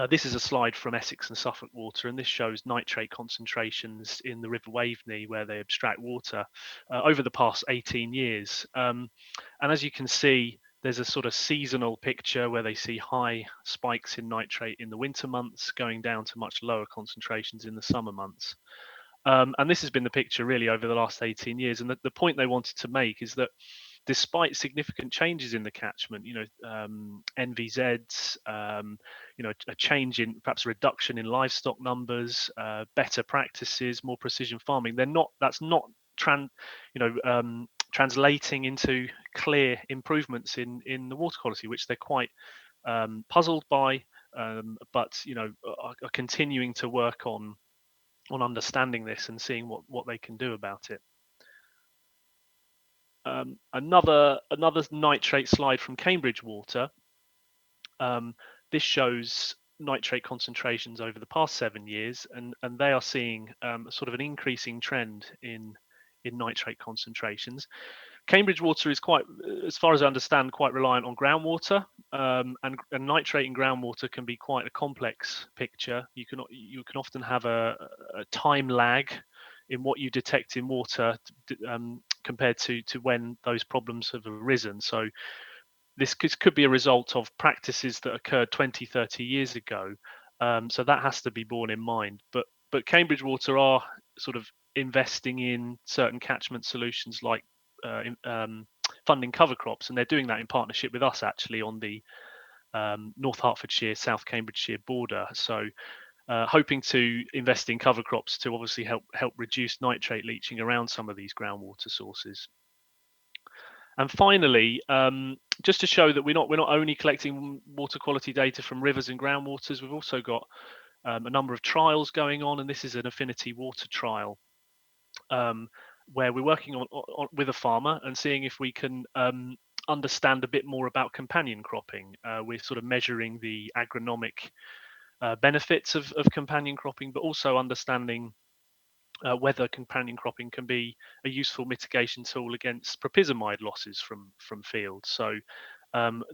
This is a slide from Essex and Suffolk Water, and this shows nitrate concentrations in the River Waveney, where they abstract water, over the past 18 years. And as you can see, there's a sort of seasonal picture where they see high spikes in nitrate in the winter months, going down to much lower concentrations in the summer months. And this has been the picture really over the last 18 years. And the point they wanted to make is that despite significant changes in the catchment, NVZs, a change in perhaps a reduction in livestock numbers, better practices, more precision farming, that's not translating into clear improvements in the water quality, which they're quite puzzled by, but are continuing to work on understanding this and seeing what they can do about it. Another nitrate slide from Cambridge Water. This shows nitrate concentrations over the past 7 years, and they are seeing sort of an increasing trend in nitrate concentrations. Cambridge Water is quite, as far as I understand, quite reliant on groundwater, and nitrate in groundwater can be quite a complex picture. You can often have a time lag in what you detect in water compared to when those problems have arisen. So this could be a result of practices that occurred 20, 30 years ago. So that has to be borne in mind. But Cambridge Water are sort of investing in certain catchment solutions like funding cover crops, and they're doing that in partnership with us actually on the North Hertfordshire, South Cambridgeshire border. So hoping to invest in cover crops to obviously help reduce nitrate leaching around some of these groundwater sources. And finally, just to show that we're not only collecting water quality data from rivers and groundwaters, we've also got a number of trials going on, and this is an Affinity Water trial where we're working on with a farmer and seeing if we can understand a bit more about companion cropping. We're sort of measuring the agronomic benefits of companion cropping, but also understanding whether companion cropping can be a useful mitigation tool against propyzamide losses from fields. So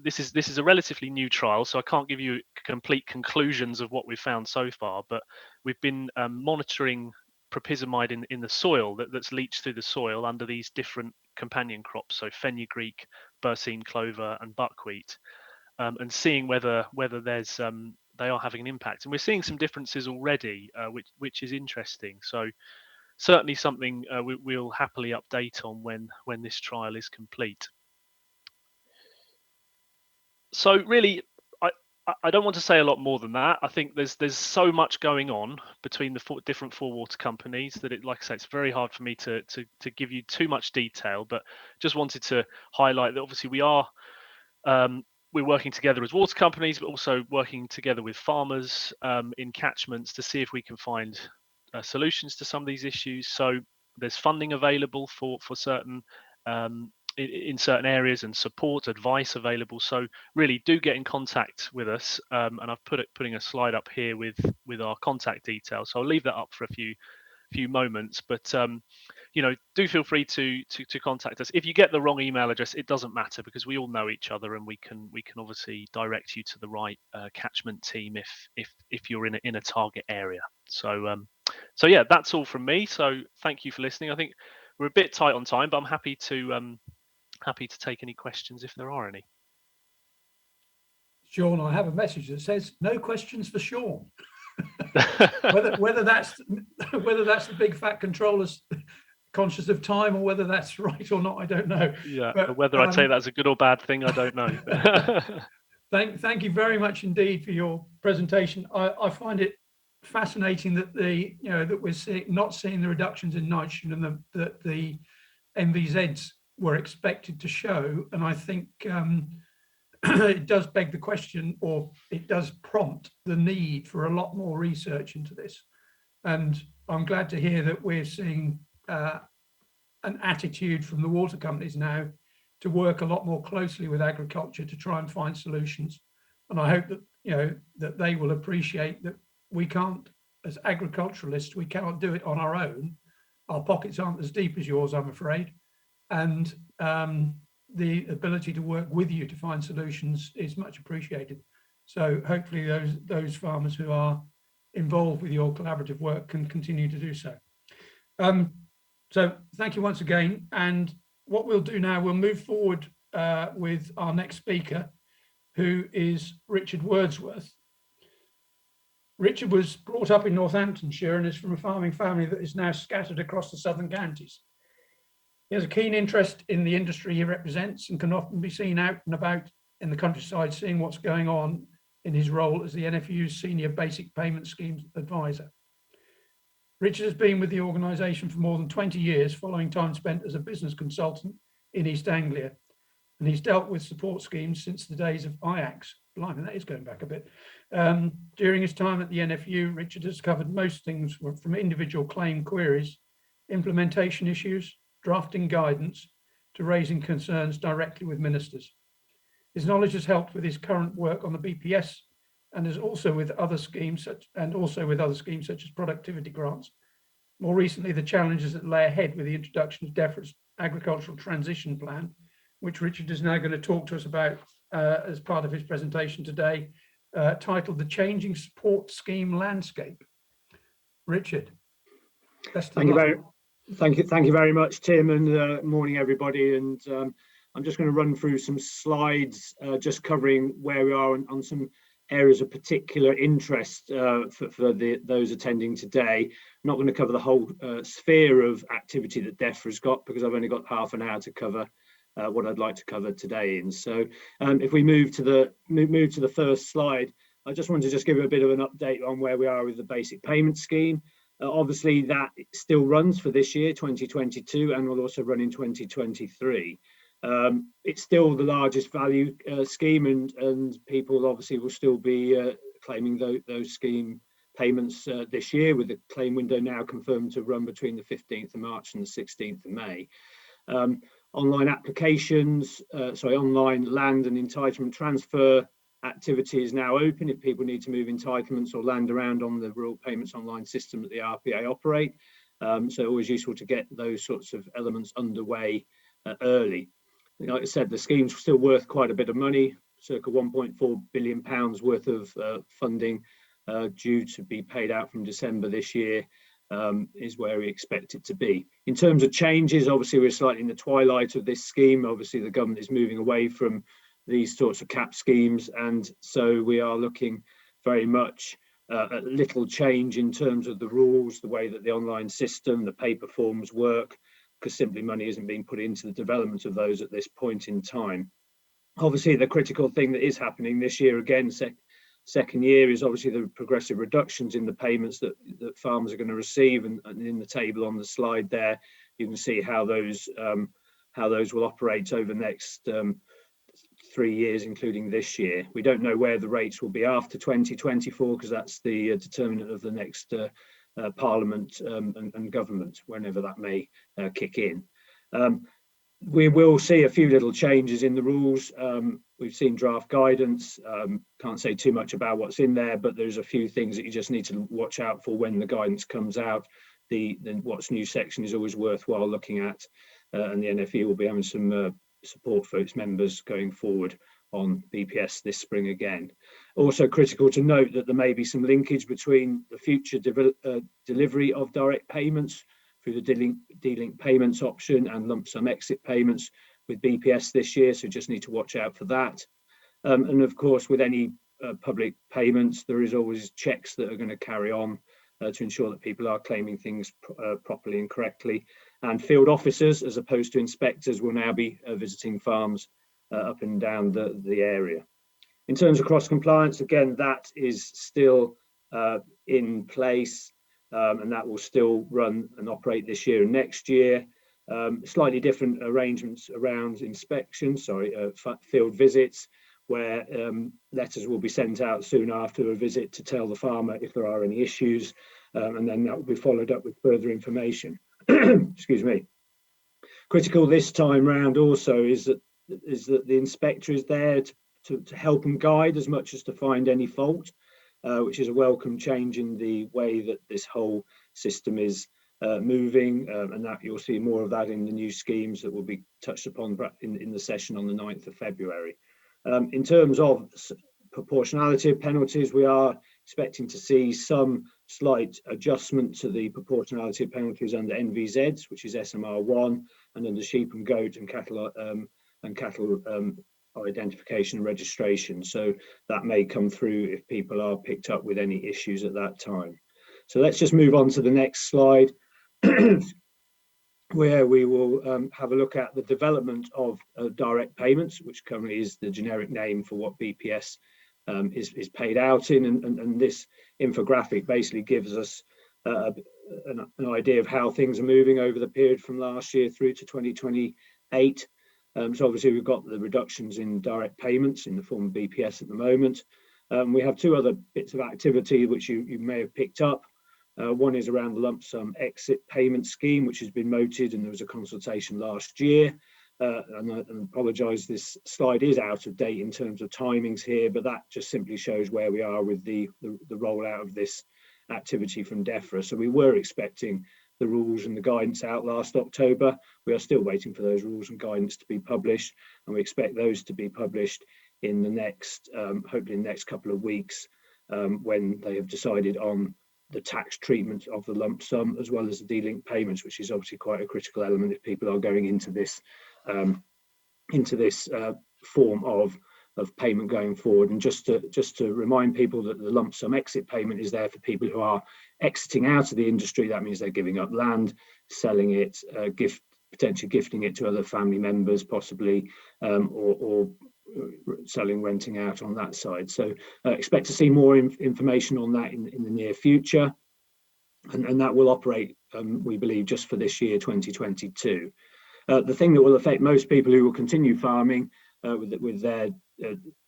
this is a relatively new trial, so I can't give you complete conclusions of what we've found so far, but we've been monitoring propyzamide in the soil that's leached through the soil under these different companion crops, so fenugreek, berseem clover, and buckwheat, and seeing whether there's they are having an impact. And we're seeing some differences already, which is interesting. So certainly something we'll happily update on when this trial is complete. So really, I don't want to say a lot more than that. I think there's so much going on between the different four water companies that like I say, it's very hard for me to give you too much detail. But just wanted to highlight that obviously we're working together as water companies, but also working together with farmers in catchments to see if we can find solutions to some of these issues. So there's funding available for certain in certain areas, and support, advice available. So really do get in contact with us, and I've putting a slide up here with our contact details. So I'll leave that up for a few moments, but do feel free to contact us. If you get the wrong email address, it doesn't matter, because we all know each other, and we can obviously direct you to the right catchment team if you're in a target area. So yeah, that's all from me. So thank you for listening. I think we're a bit tight on time, but I'm happy to take any questions if there are any. Sean, I have a message that says no questions for Sean. whether that's the big fat controllers conscious of time, or whether that's right or not, I don't know. Yeah, but whether I'd say that's a good or bad thing, I don't know. Thank you very much indeed for your presentation. I find it fascinating that that we're not seeing the reductions in nitrogen and that the MVZs were expected to show, and I think it does beg the question, or it does prompt the need for a lot more research into this. And I'm glad to hear that we're seeing an attitude from the water companies now to work a lot more closely with agriculture to try and find solutions. And I hope that that they will appreciate that we can't, as agriculturalists, we cannot do it on our own. Our pockets aren't as deep as yours, I'm afraid. And the ability to work with you to find solutions is much appreciated. So hopefully those farmers who are involved with your collaborative work can continue to do so. So thank you once again. And what we'll do now, we'll move forward with our next speaker, who is Richard Wordsworth. Richard was brought up in Northamptonshire and is from a farming family that is now scattered across the southern counties. He has a keen interest in the industry he represents and can often be seen out and about in the countryside, seeing what's going on in his role as the NFU's Senior Basic Payment Schemes Advisor. Richard has been with the organisation for more than 20 years, following time spent as a business consultant in East Anglia. And he's dealt with support schemes since the days of IACS. Blimey, that is going back a bit. During his time at the NFU, Richard has covered most things from individual claim queries, implementation issues, drafting guidance, to raising concerns directly with ministers. His knowledge has helped with his current work on the BPS and is also with other schemes such as productivity grants. More recently, the challenges that lay ahead with the introduction of DEFRA's agricultural transition plan, which Richard is now going to talk to us about as part of his presentation today, titled "The Changing Support Scheme Landscape." Richard, best of luck. Thank you very much, Tim, and morning everybody. And I'm just going to run through some slides, just covering where we are on some areas of particular interest for those attending today. I'm not going to cover the whole sphere of activity that DEFRA's got, because I've only got half an hour to cover what I'd like to cover today. And so if we move to the first slide, I just want to just give you a bit of an update on where we are with the basic payment scheme. Obviously that still runs for this year, 2022, and will also run in 2023. It's still the largest value scheme, and people obviously will still be claiming those scheme payments this year, with the claim window now confirmed to run between the 15th of March and the 16th of May. Online applications, online land and entitlement transfer activity is now open if people need to move entitlements or land around on the rural payments online system that the RPA operate. So always useful to get those sorts of elements underway early. Like I said, the scheme's still worth quite a bit of money, circa £1.4 billion worth of funding due to be paid out from December this year, is where we expect it to be. In terms of changes, obviously we're slightly in the twilight of this scheme. Obviously the government is moving away from these sorts of cap schemes, and so we are looking very much at little change in terms of the rules, the way that the online system, the paper forms work, because simply money isn't being put into the development of those at this point in time. Obviously the critical thing that is happening this year, again, second year, is obviously the progressive reductions in the payments that farmers are going to receive, and in the table on the slide there you can see how those will operate over the next 3 years, including this year. We don't know where the rates will be after 2024, because that's the determinant of the next Parliament and government, whenever that may kick in. We will see a few little changes in the rules. We've seen draft guidance. Can't say too much about what's in there, but there's a few things that you just need to watch out for when the guidance comes out. The what's new section is always worthwhile looking at, and the NFU will be having some support for its members going forward on BPS this spring again. Also critical to note that there may be some linkage between the future delivery of direct payments through the de-link payments option and lump sum exit payments with BPS this year, so just need to watch out for that. And of course, with any public payments, there is always checks that are going to carry on to ensure that people are claiming things properly and correctly. And field officers, as opposed to inspectors, will now be visiting farms up and down the area. In terms of cross compliance, again, that is still in place, and that will still run and operate this year and next year. Slightly different arrangements around inspections, field visits, where letters will be sent out soon after a visit to tell the farmer if there are any issues, and then that will be followed up with further information. Excuse me. Critical this time round also is that the inspector is there to help and guide as much as to find any fault, which is a welcome change in the way that this whole system is moving, and that you'll see more of that in the new schemes that will be touched upon in the session on the 9th of February. In terms of proportionality of penalties, we are expecting to see some slight adjustment to the proportionality of penalties under NVZs, which is SMR1, and under sheep and goat and cattle identification and registration. So that may come through if people are picked up with any issues at that time. So let's just move on to the next slide, where we will have a look at the development of direct payments, which currently is the generic name for what BPS is paid out in. And this infographic basically gives us an idea of how things are moving over the period from last year through to 2028. So obviously we've got the reductions in direct payments in the form of BPS at the moment. We have two other bits of activity which you may have picked up. One is around the lump sum exit payment scheme, which has been mooted, and there was a consultation last year. And I apologise, this slide is out of date in terms of timings here, but that just simply shows where we are with the rollout of this activity from DEFRA. So we were expecting the rules and the guidance out last October. We are still waiting for those rules and guidance to be published, and we expect those to be published in the next, hopefully in the next couple of weeks, when they have decided on the tax treatment of the lump sum as well as the de-linked payments, which is obviously quite a critical element if people are going into this form of payment going forward. And just to remind people that the lump sum exit payment is there for people who are exiting out of the industry. That means they're giving up land, selling it, potentially gifting it to other family members possibly, or selling, renting out on that side. So expect to see more information on that in the near future, and that will operate, we believe, just for this year 2022. The thing that will affect most people who will continue farming with their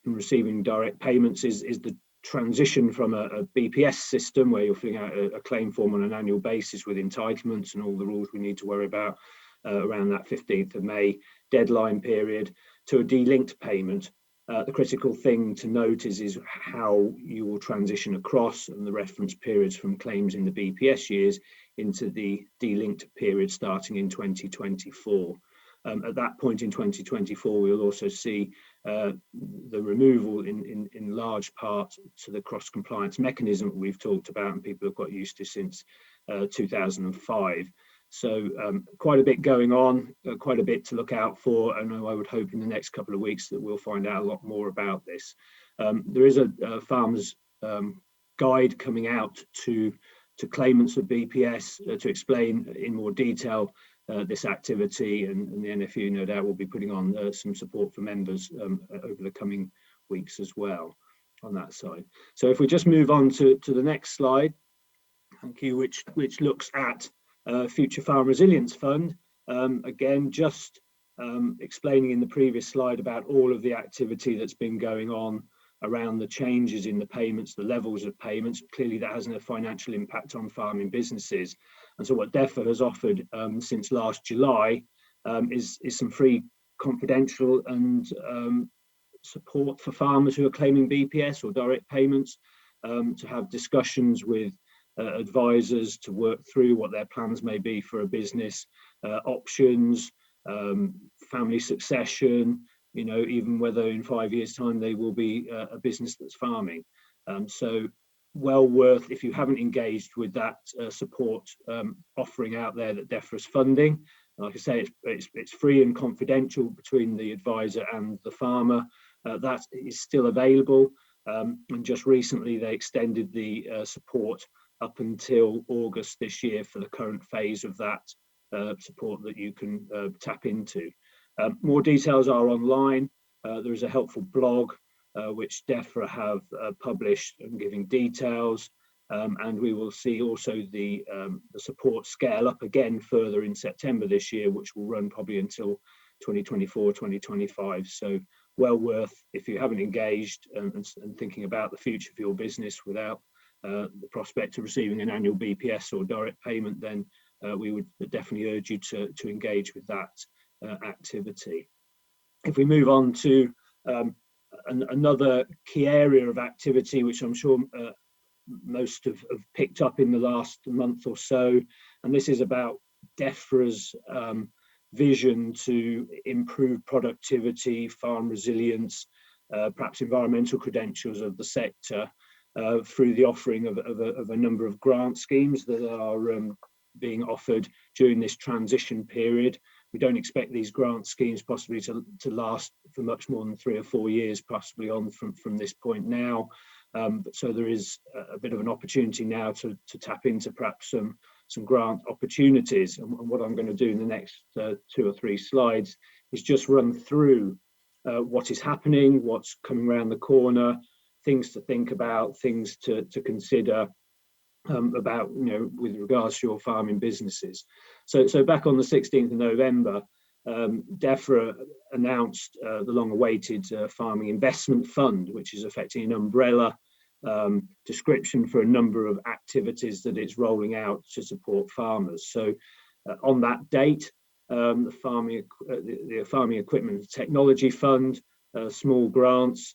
receiving direct payments is the transition from a BPS system where you're filling out a claim form on an annual basis with entitlements and all the rules we need to worry about around that 15th of May deadline period, to a de-linked payment. The critical thing to note is how you will transition across, and the reference periods from claims in the BPS years into the de-linked period starting in 2024. At that point in 2024, we'll also see the removal in large part to the cross-compliance mechanism we've talked about and people have got used to since 2005. So quite a bit going on, quite a bit to look out for, and I would hope in the next couple of weeks that we'll find out a lot more about this. There is a farmer's guide coming out to claimants of BPS to explain in more detail this activity, and the NFU no doubt will be putting on some support for members over the coming weeks as well on that side. So if we just move on to the next slide, thank you, which looks at Future Farm Resilience Fund. Again, just explaining in the previous slide about all of the activity that's been going on around the changes in the payments, the levels of payments. Clearly that has a financial impact on farming businesses. And so what DEFRA has offered since last July is some free confidential and support for farmers who are claiming BPS or direct payments, to have discussions with advisors to work through what their plans may be for a business, options, family succession, you know, even whether in 5 years' time they will be a business that's farming. So well worth, if you haven't engaged with that support offering out there that DEFRA's funding. Like I say, it's free and confidential between the advisor and the farmer. That is still available, and just recently they extended the support up until August this year for the current phase of that support that you can tap into. More details are online. There is a helpful blog which DEFRA have published and giving details, and we will see also the support scale up again further in September this year, which will run probably until 2024, 2025. So well worth, if you haven't engaged and thinking about the future of your business without the prospect of receiving an annual BPS or direct payment, then we would definitely urge you to engage with that activity. If we move on to another key area of activity, which I'm sure most have picked up in the last month or so, and this is about DEFRA's vision to improve productivity, farm resilience, perhaps environmental credentials of the sector through the offering of a number of grant schemes that are being offered during this transition period. We don't expect these grant schemes possibly to last for much more than 3 or 4 years, possibly on from this point now. So there is a bit of an opportunity now to tap into perhaps some grant opportunities. And what I'm going to do in the next 2 or 3 slides is just run through what is happening, what's coming around the corner, things to think about, things to consider about, with regards to your farming businesses. So back on the 16th of November, DEFRA announced the long-awaited Farming Investment Fund, which is effectively an umbrella description for a number of activities that it's rolling out to support farmers. So on that date, the Farming Equipment and Technology Fund, small grants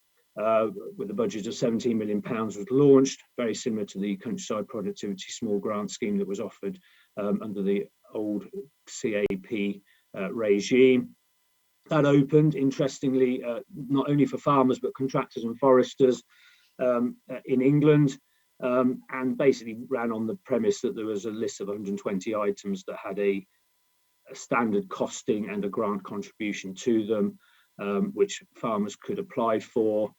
with a budget of £17 million was launched, very similar to the Countryside Productivity Small Grant Scheme that was offered under the old CAP regime. That opened, interestingly, not only for farmers but contractors and foresters in England, and basically ran on the premise that there was a list of 120 items that had a standard costing and a grant contribution to them, which farmers could apply for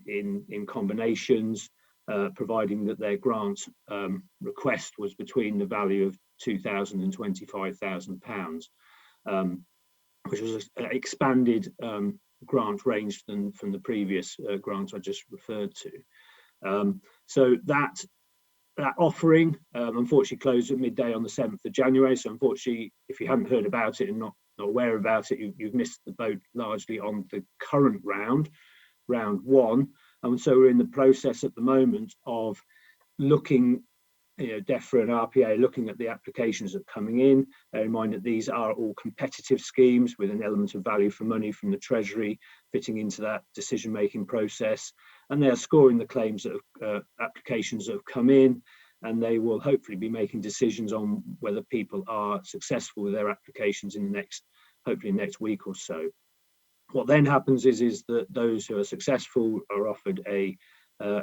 in combinations, providing that their grant request was between the value of £2,000 and £25,000, which was an expanded grant range from the previous grants I just referred to. So that offering unfortunately closed at midday on the 7th of January. So unfortunately, if you hadn't heard about it and not aware about it, you've missed the boat largely on the current round 1. And so we're in the process at the moment of looking, DEFRA and RPA looking at the applications that are coming in. Bear in mind that these are all competitive schemes with an element of value for money from the Treasury fitting into that decision-making process. And they are scoring the claims that have, applications that have come in, and they will hopefully be making decisions on whether people are successful with their applications in the hopefully next week or so. What then happens is that those who are successful are offered a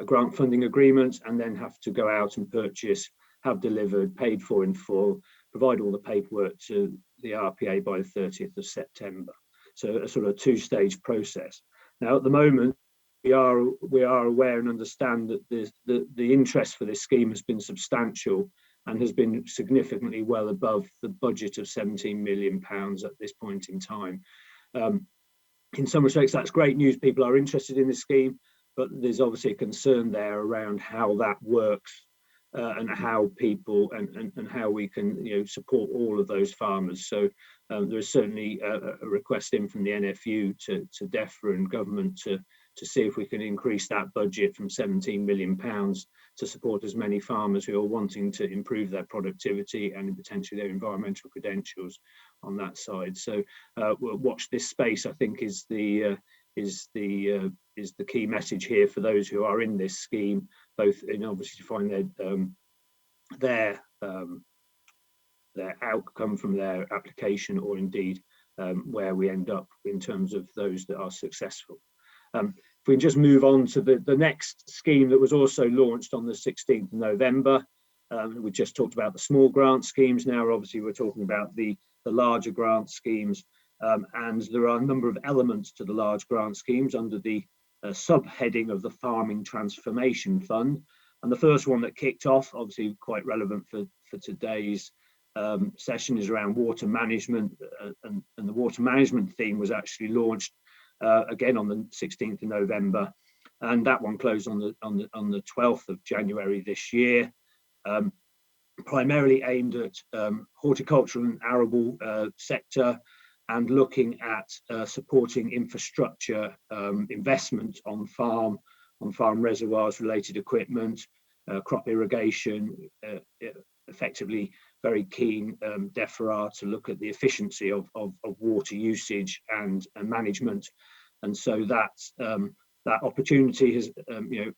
grant funding agreement and then have to go out and purchase, have delivered, paid for in full, provide all the paperwork to the RPA by the 30th of September. So a sort of 2-stage process. Now at the moment, we are aware and understand that the interest for this scheme has been substantial and has been significantly well above the budget of £17 million at this point in time. In some respects, that's great news. People are interested in this scheme, but there's obviously a concern there around how that works and how people and how we can support all of those farmers. So there is certainly a request in from the NFU to DEFRA and government to see if we can increase that budget from £17 million to support as many farmers who are wanting to improve their productivity and potentially their environmental credentials on that side. So we'll watch this space, I think, is the key message here for those who are in this scheme, both in obviously to find their outcome from their application, or indeed where we end up in terms of those that are successful. If we can just move on to the next scheme that was also launched on the 16th of November. We just talked about the small grant schemes. Now obviously we're talking about the larger grant schemes, and there are a number of elements to the large grant schemes under the subheading of the Farming Transformation Fund. And the first one that kicked off, obviously quite relevant for today's session, is around water management, and the water management theme was actually launched again on the 16th of November, and that one closed on the 12th of January this year, primarily aimed at horticultural and arable sector, and looking at supporting infrastructure investment on farm reservoirs, related equipment, crop irrigation, effectively very keen DEFRA to look at the efficiency of water usage and management. And so that opportunity has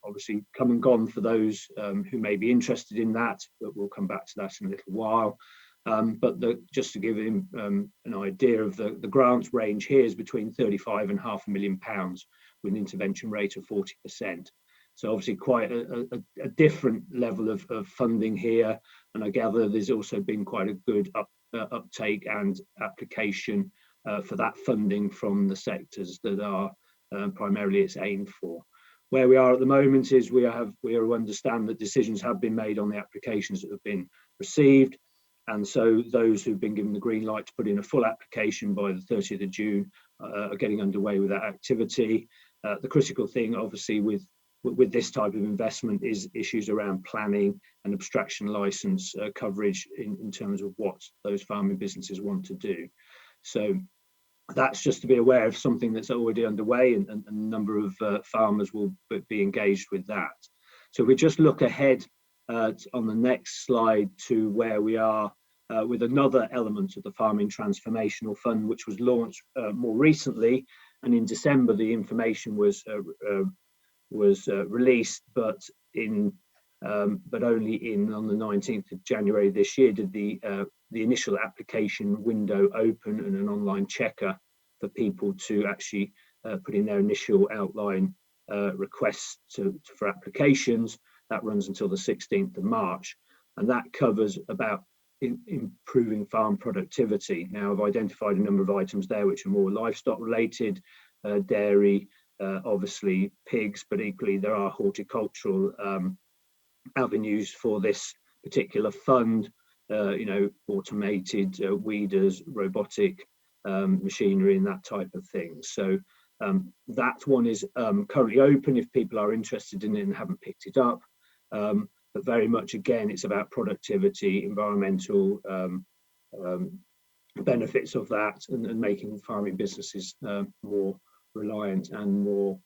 obviously come and gone for those who may be interested in that, but we'll come back to that in a little while. But just to give him an idea of the grants range here is between £35,500,000, with an intervention rate of 40%. So obviously quite a different level of funding here, and I gather there's also been quite a good uptake and application for that funding from the sectors that are primarily it's aimed for. Where we are at the moment is we understand that decisions have been made on the applications that have been received, and so those who've been given the green light to put in a full application by the 30th of June are getting underway with that activity. The critical thing obviously with this type of investment is issues around planning and abstraction license coverage in terms of what those farming businesses want to do. So that's just to be aware of something that's already underway, and a number of farmers will be engaged with that. So we just look ahead on the next slide to where we are with another element of the Farming Transformational Fund, which was launched more recently, and in December the information was released, but only on the 19th of January this year did the initial application window open and an online checker for people to actually put in their initial outline requests for applications. That runs until the 16th of March, and that covers about improving farm productivity. Now I've identified a number of items there which are more livestock related, dairy, obviously pigs, but equally there are horticultural avenues for this particular fund, automated weeders, robotic machinery and that type of thing. So that one is currently open if people are interested in it and haven't picked it up, but very much again it's about productivity, environmental benefits of that, and making farming businesses more reliant and more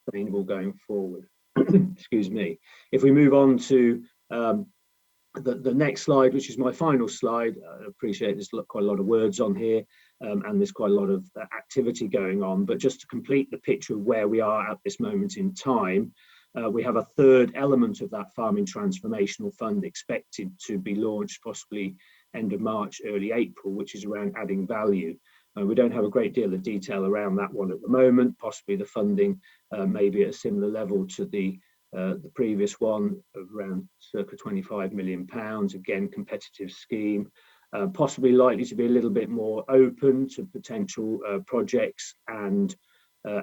sustainable going forward. Excuse me. If we move on to the next slide, which is my final slide, I appreciate there's quite a lot of words on here, and there's quite a lot of activity going on, but just to complete the picture of where we are at this moment in time, we have a third element of that Farming Transformational Fund expected to be launched possibly end of March, early April, which is around adding value. We don't have a great deal of detail around that one at the moment. Possibly the funding may be at a similar level to the previous one, of around circa £25 million. Again, competitive scheme, possibly likely to be a little bit more open to potential projects and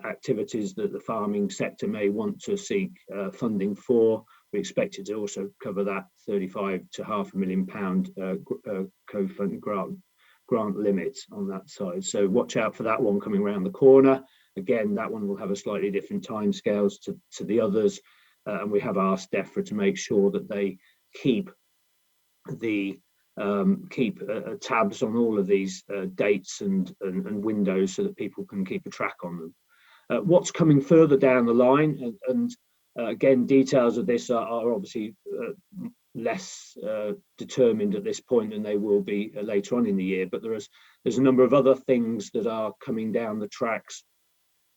activities that the farming sector may want to seek funding for. We expect it to also cover that £35 to £500,000 co-fund grant limit on that side. So watch out for that one coming around the corner. Again, that one will have a slightly different timescales to the others, and we have asked DEFRA to make sure that they keep tabs on all of these dates and windows so that people can keep a track on them. What's coming further down the line, and again, details of this are obviously less determined at this point than they will be later on in the year, but there's a number of other things that are coming down the tracks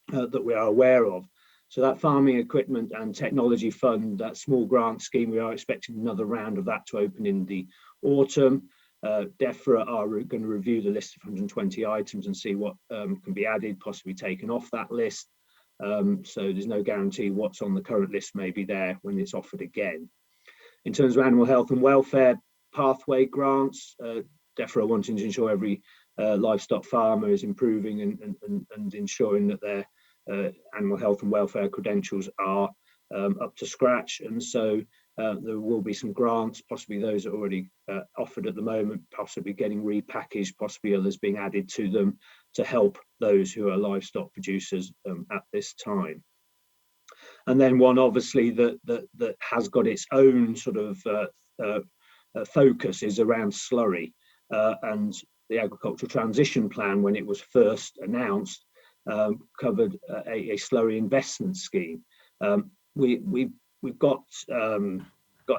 that we are aware of. So that Farming Equipment and Technology Fund, that small grant scheme, we are expecting another round of that to open in the autumn. DEFRA are going to review the list of 120 items and see what can be added, possibly taken off that list. So there's no guarantee what's on the current list may be there when it's offered again. In terms of animal health and welfare pathway grants, DEFRA wanting to ensure every livestock farmer is improving and ensuring that their animal health and welfare credentials are up to scratch, and so there will be some grants, possibly those that are already offered at the moment, possibly getting repackaged, possibly others being added to them to help those who are livestock producers at this time. And then one obviously that has got its own sort of focus is around slurry, and the Agricultural Transition Plan, when it was first announced, covered a slurry investment scheme. We've got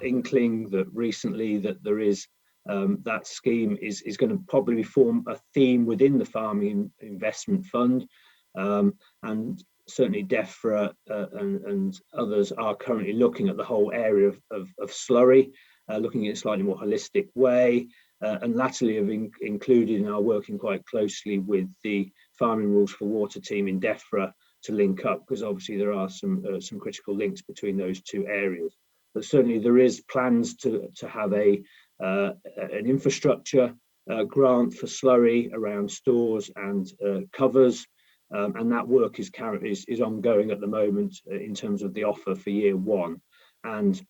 inkling that recently that there is that scheme is going to probably form a theme within the Farming Investment Fund, and certainly DEFRA and others are currently looking at the whole area of slurry, looking at a slightly more holistic way, and latterly have included and are working quite closely with the Farming Rules for Water team in DEFRA link up, because obviously there are some critical links between those two areas. But certainly there is plans to have an infrastructure grant for slurry around stores and covers, and that work is ongoing at the moment in terms of the offer for year one. And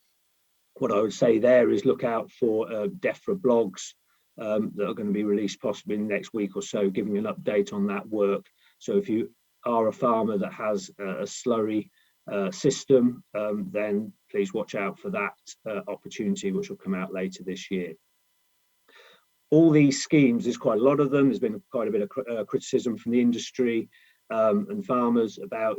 what I would say there is look out for DEFRA blogs that are going to be released possibly in the next week or so, giving an update on that work. So if you are a farmer that has a slurry system, then please watch out for that opportunity, which will come out later this year. All these schemes, there's quite a lot of them. There's been quite a bit of criticism from the industry and farmers about,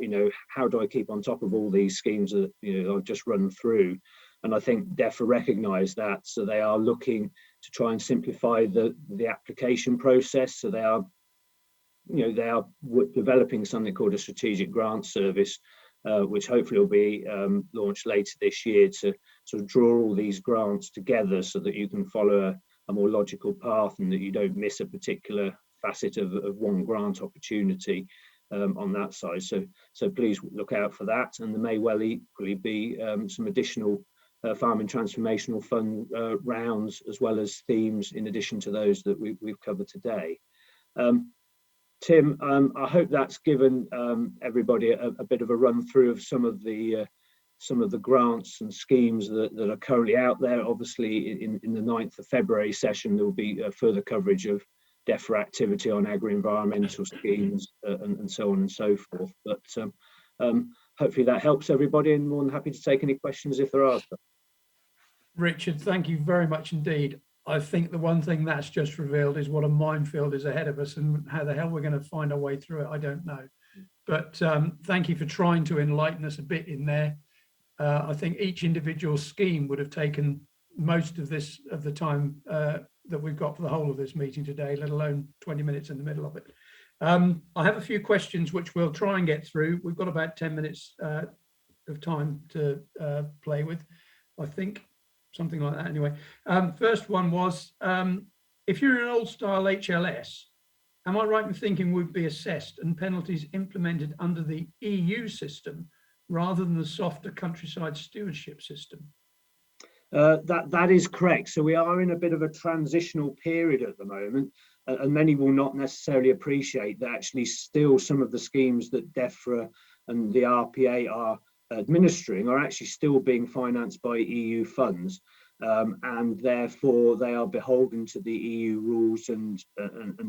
how do I keep on top of all these schemes that I've just run through? And I think DEFRA recognise that, so they are looking to try and simplify the application process. So they are developing something called a strategic grant service, which hopefully will be launched later this year, to sort of draw all these grants together so that you can follow a more logical path and that you don't miss a particular facet of one grant opportunity on that side. So please look out for that. And there may well equally be some additional farming transformational fund rounds, as well as themes in addition to those that we've covered today. Tim, I hope that's given everybody a bit of a run through of some of the grants and schemes that are currently out there. Obviously, in the 9th of February session, there will be further coverage of DEFRA activity on agri-environmental schemes and so on and so forth. But hopefully that helps everybody, and more than happy to take any questions if there are some. Richard, thank you very much indeed. I think the one thing that's just revealed is what a minefield is ahead of us, and how the hell we're going to find our way through it, I don't know. But thank you for trying to enlighten us a bit in there. I think each individual scheme would have taken most of the time that we've got for the whole of this meeting today, let alone 20 minutes in the middle of it. I have a few questions which we'll try and get through. We've got about 10 minutes of time to play with, I think. Something like that anyway. First one was, if you're an old style HLS, am I right in thinking would be assessed and penalties implemented under the EU system rather than the softer countryside stewardship system? That is correct. So we are in a bit of a transitional period at the moment, and many will not necessarily appreciate that actually still some of the schemes that DEFRA and the RPA are administering are actually still being financed by EU funds, and therefore they are beholden to the EU rules and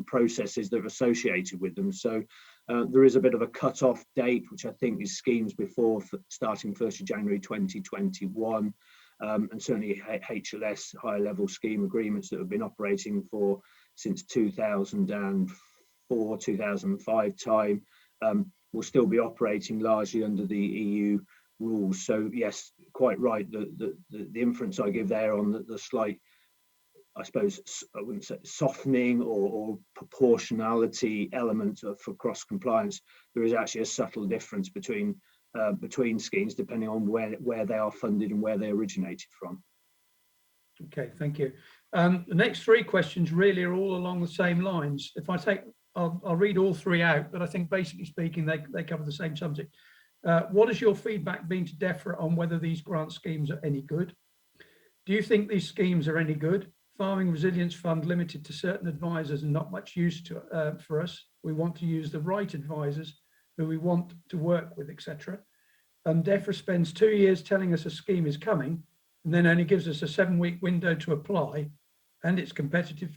processes that are associated with them. So there is a bit of a cut-off date, which I think is schemes before starting 1st of January 2021, and certainly HLS higher level scheme agreements that have been operating since 2004, 2005 time will still be operating largely under the EU rules. So yes, quite right. The inference I give there on the slight, I suppose, I wouldn't say softening or proportionality element for cross compliance, there is actually a subtle difference between schemes depending on where they are funded and where they originated from. Okay, thank you. The next three questions really are all along the same lines. If I take, I'll read all three out, but I think basically speaking, they cover the same subject. What has your feedback been to DEFRA on whether these grant schemes are any good? Do you think these schemes are any good? Farming Resilience Fund limited to certain advisors and not much use for us. We want to use the right advisors who we want to work with, etc. And DEFRA spends 2 years telling us a scheme is coming and then only gives us a 7-week window to apply, and it's competitive,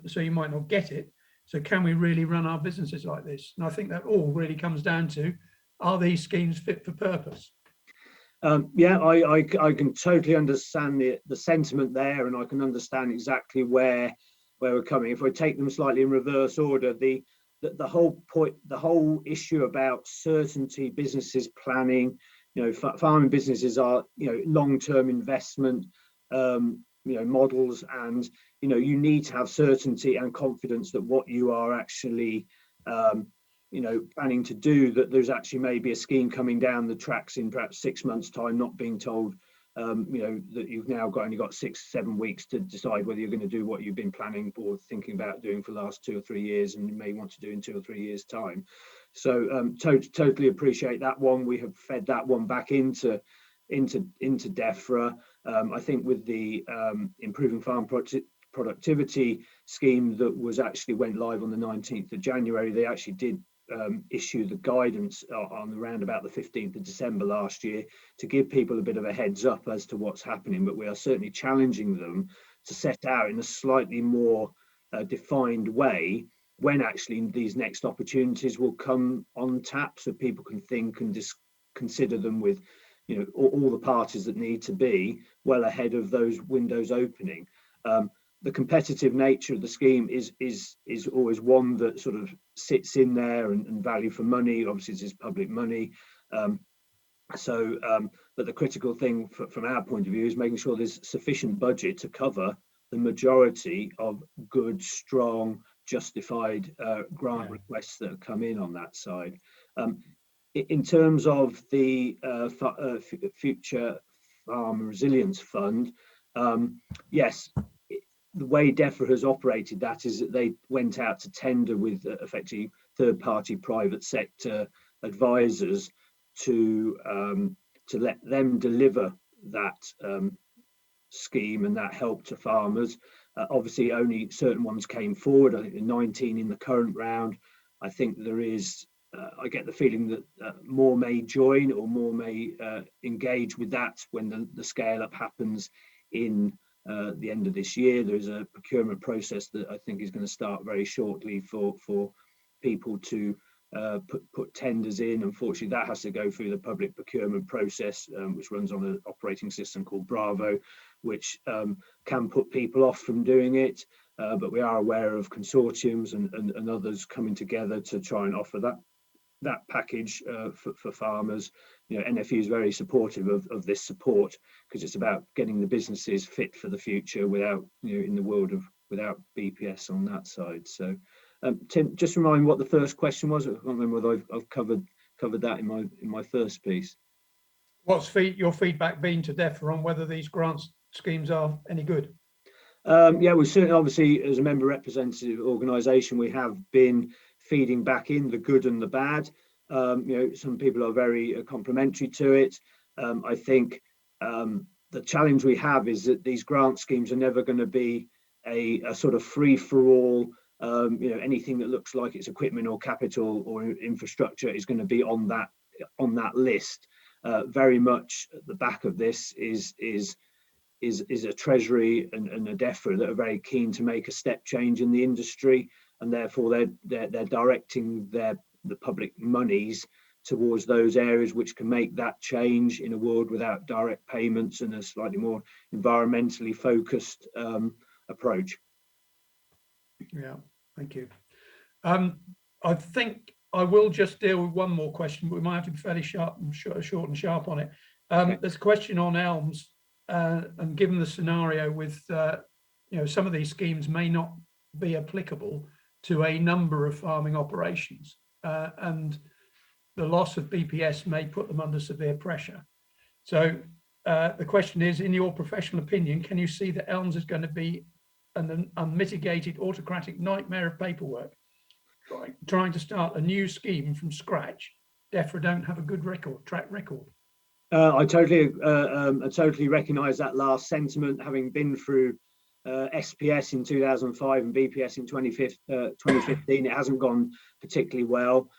so you might not get it. So can we really run our businesses like this? And I think that all really comes down to, are these schemes fit for purpose? Yeah, I can totally understand the sentiment there, and I can understand exactly where we're coming. If I take them slightly in reverse order, the whole point, the whole issue about certainty, businesses planning, farming businesses are, long-term investment, models, and you need to have certainty and confidence that what you are actually planning to do, that there's actually maybe a scheme coming down the tracks in perhaps 6 months time, not being told that you've now only got 6-7 weeks to decide whether you're going to do what you've been planning or thinking about doing for the last 2 or 3 years, and you may want to do in 2 or 3 years' time. So totally appreciate that one. We have fed that one back into DEFRA. I think with the improving farm productivity scheme that went live on the 19th of January, they actually did issue the guidance on around about the 15th of December last year to give people a bit of a heads up as to what's happening, but we are certainly challenging them to set out in a slightly more defined way when actually these next opportunities will come on tap, so people can think and consider them with all the parties that need to be well ahead of those windows opening. The competitive nature of the scheme is always one that sort of sits in there, and value for money, obviously this is public money. But the critical thing from our point of view is making sure there's sufficient budget to cover the majority of good, strong, justified grant requests that have come in on that side. In terms of the Future Farm Resilience Fund, yes, the way DEFRA has operated that is that they went out to tender with effectively third-party private sector advisors to let them deliver that scheme and that help to farmers. Obviously, only certain ones came forward. I think 19 in the current round. I think there is. I get the feeling that more may join or more may engage with that when the scale up happens in the end of this year. There is a procurement process that I think is going to start very shortly for people to put tenders in. Unfortunately, that has to go through the public procurement process, which runs on an operating system called Bravo, which can put people off from doing it. But we are aware of consortiums and others coming together to try and offer that package for farmers. NFU is very supportive of this support, because it's about getting the businesses fit for the future without, in the world of without BPS on that side. So, Tim, just remind me what the first question was. I can't remember whether I've covered that in my first piece. What's your feedback been to DEFRA on whether these grants schemes are any good? Yeah, we certainly, obviously, as a member representative organisation, we have been feeding back in the good and the bad. Some people are very complimentary to it. I think the challenge we have is that these grant schemes are never going to be a sort of free-for-all. Anything that looks like it's equipment or capital or infrastructure is going to be on that list. Very much at the back of this is a Treasury and a DEFRA that are very keen to make a step change in the industry, and therefore they're directing the public monies towards those areas which can make that change in a world without direct payments and a slightly more environmentally focused approach. Yeah, thank you. I think I will just deal with one more question, but we might have to be fairly short and sharp on it. There's a question on elms, and given the scenario with some of these schemes may not be applicable to a number of farming operations, and the loss of BPS may put them under severe pressure. So the question is, in your professional opinion, can you see that elms is going to be an unmitigated autocratic nightmare of paperwork, trying to start a new scheme from scratch? DEFRA don't have a good track record. I totally recognise that last sentiment, having been through SPS in 2005 and BPS in 2015. It hasn't gone particularly well.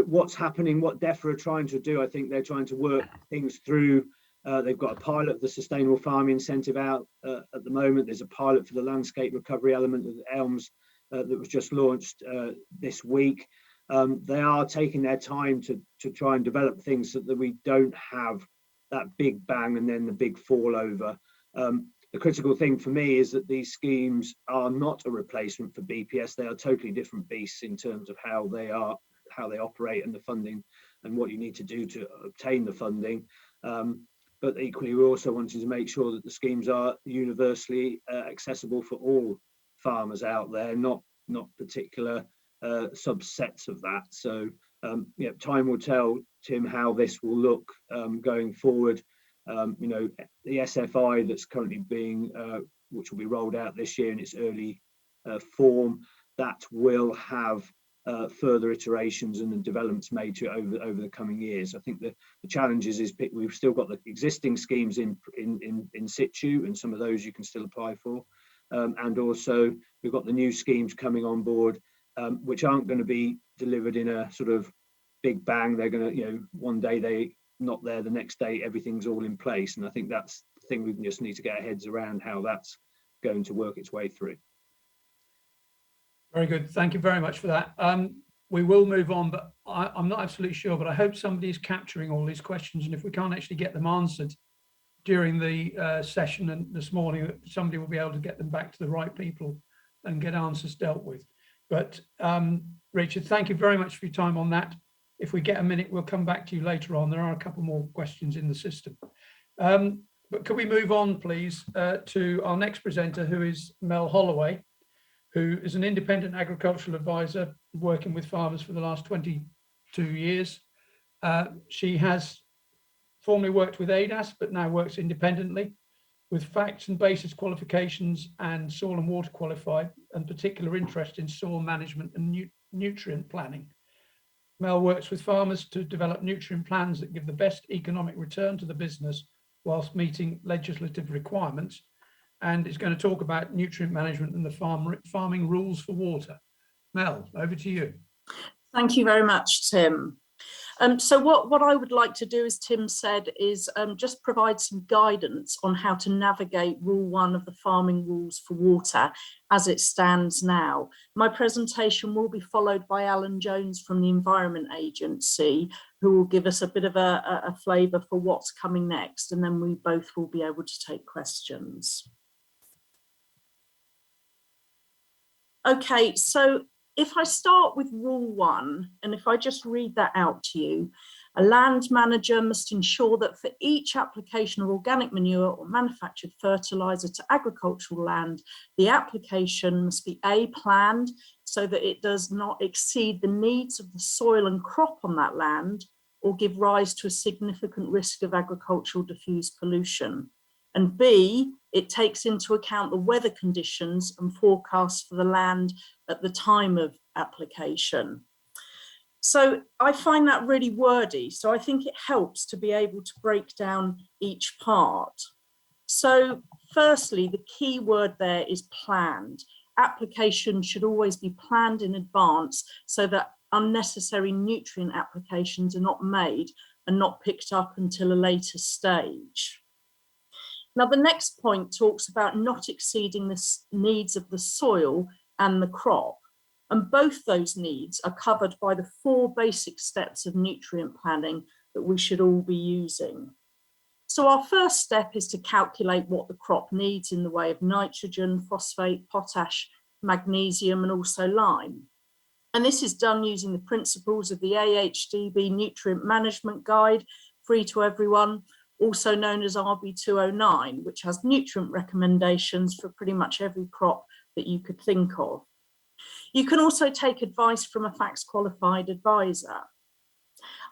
What's happening, what DEFRA are trying to do, I think they're trying to work things through. They've got a pilot of the sustainable farming incentive out at the moment. There's a pilot for the landscape recovery element of the elms that was just launched this week. They are taking their time to try and develop things so that we don't have that big bang and then the big fall over. The critical thing for me is that these schemes are not a replacement for BPS. They are totally different beasts in terms of how they operate and the funding and what you need to do to obtain the funding. But equally, we're also wanting to make sure that the schemes are universally accessible for all farmers out there, not particular subsets of that. So time will tell, Tim, how this will look going forward. You know, the SFI that's currently being, which will be rolled out this year in its early form, that will have further iterations and developments made to it over the coming years. I think the challenges is we've still got the existing schemes in situ, and some of those you can still apply for. And also we've got the new schemes coming on board, which aren't going to be delivered in a sort of big bang. They're going to, you know, one day they not there, the next day everything's all in place. And I think that's the thing we just need to get our heads around, how that's going to work its way through. Very good. Thank you very much for that. We will move on, but I'm not absolutely sure, but I hope somebody is capturing all these questions. And if we can't actually get them answered during the session and this morning, somebody will be able to get them back to the right people and get answers dealt with. But Richard, thank you very much for your time on that. If we get a minute, we'll come back to you later on. There are a couple more questions in the system. But could we move on, please, to our next presenter, who is Mel Holloway, who is an independent agricultural advisor working with farmers for the last 22 years. She has formerly worked with ADAS, but now works independently with facts and basis qualifications and soil and water qualified, and particular interest in soil management and nutrient planning. Mel works with farmers to develop nutrient plans that give the best economic return to the business whilst meeting legislative requirements, and is going to talk about nutrient management and the farming rules for water. Mel, over to you. Thank you very much, Tim. So what I would like to do, as Tim said, is just provide some guidance on how to navigate Rule 1 of the farming rules for water as it stands now. My presentation will be followed by Alan Jones from the Environment Agency, who will give us a bit of a flavour for what's coming next, and then we both will be able to take questions. Okay, so if I start with Rule 1, and if I just read that out to you, a land manager must ensure that for each application of organic manure or manufactured fertiliser to agricultural land, the application must be A, planned so that it does not exceed the needs of the soil and crop on that land or give rise to a significant risk of agricultural diffuse pollution. And B, it takes into account the weather conditions and forecasts for the land at the time of application. So I find that really wordy. So I think it helps to be able to break down each part. So firstly, the key word there is planned. Application should always be planned in advance so that unnecessary nutrient applications are not made and not picked up until a later stage. Now, the next point talks about not exceeding the needs of the soil and the crop. And both those needs are covered by the 4 basic steps of nutrient planning that we should all be using. So our first step is to calculate what the crop needs in the way of nitrogen, phosphate, potash, magnesium, and also lime. And this is done using the principles of the AHDB Nutrient Management Guide, free to everyone, also known as RB209, which has nutrient recommendations for pretty much every crop that you could think of. You can also take advice from a facts qualified advisor.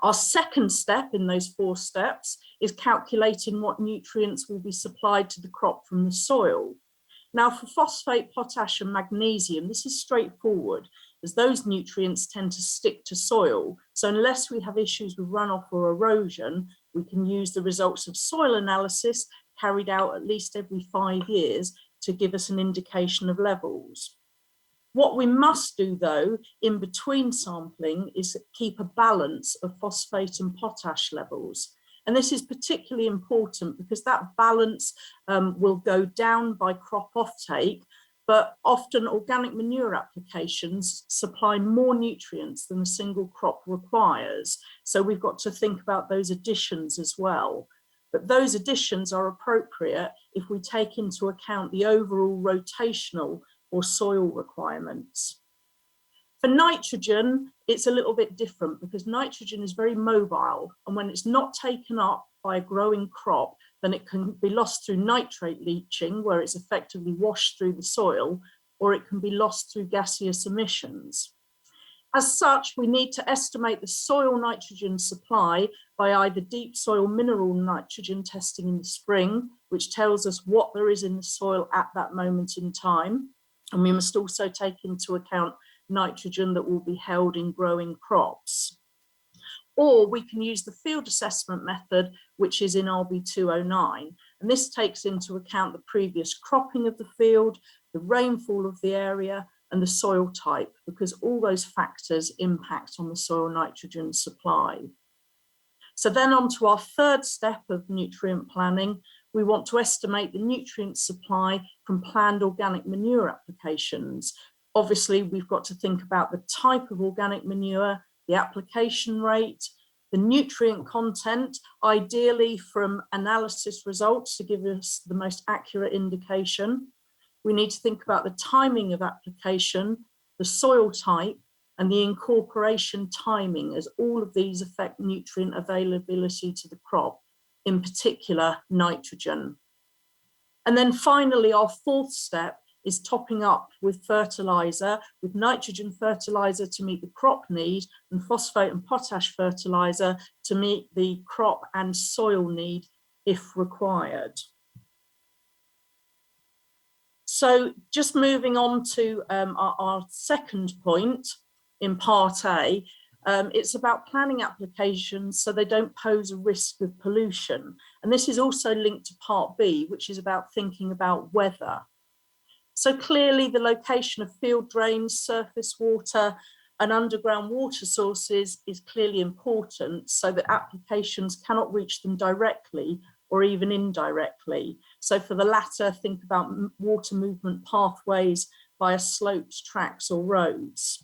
Our second step in those 4 steps is calculating what nutrients will be supplied to the crop from the soil. Now, for phosphate, potash, and magnesium, this is straightforward, as those nutrients tend to stick to soil. So unless we have issues with runoff or erosion, we can use the results of soil analysis carried out at least every 5 years to give us an indication of levels. What we must do, though, in between sampling is keep a balance of phosphate and potash levels. And this is particularly important because that balance will go down by crop offtake, but often organic manure applications supply more nutrients than a single crop requires. So we've got to think about those additions as well. But those additions are appropriate if we take into account the overall rotational or soil requirements. For nitrogen, it's a little bit different because nitrogen is very mobile, and when it's not taken up by a growing crop, then it can be lost through nitrate leaching, where it's effectively washed through the soil, or it can be lost through gaseous emissions. As such, we need to estimate the soil nitrogen supply by either deep soil mineral nitrogen testing in the spring, which tells us what there is in the soil at that moment in time. And we must also take into account nitrogen that will be held in growing crops. Or we can use the field assessment method, which is in RB 209. And this takes into account the previous cropping of the field, the rainfall of the area, and the soil type, because all those factors impact on the soil nitrogen supply. So then on to our third step of nutrient planning, we want to estimate the nutrient supply from planned organic manure applications. Obviously, we've got to think about the type of organic manure, the application rate, the nutrient content, ideally from analysis results to give us the most accurate indication. We need to think about the timing of application, the soil type, and the incorporation timing, as all of these affect nutrient availability to the crop, in particular nitrogen. And then finally, our fourth step is topping up with fertilizer, with nitrogen fertilizer to meet the crop need and phosphate and potash fertilizer to meet the crop and soil need if required. So just moving on to our second point in part A, it's about planning applications so they don't pose a risk of pollution. And this is also linked to part B, which is about thinking about weather. So clearly the location of field drains, surface water, and underground water sources is clearly important so that applications cannot reach them directly or even indirectly. So for the latter, think about water movement pathways via slopes, tracks, or roads.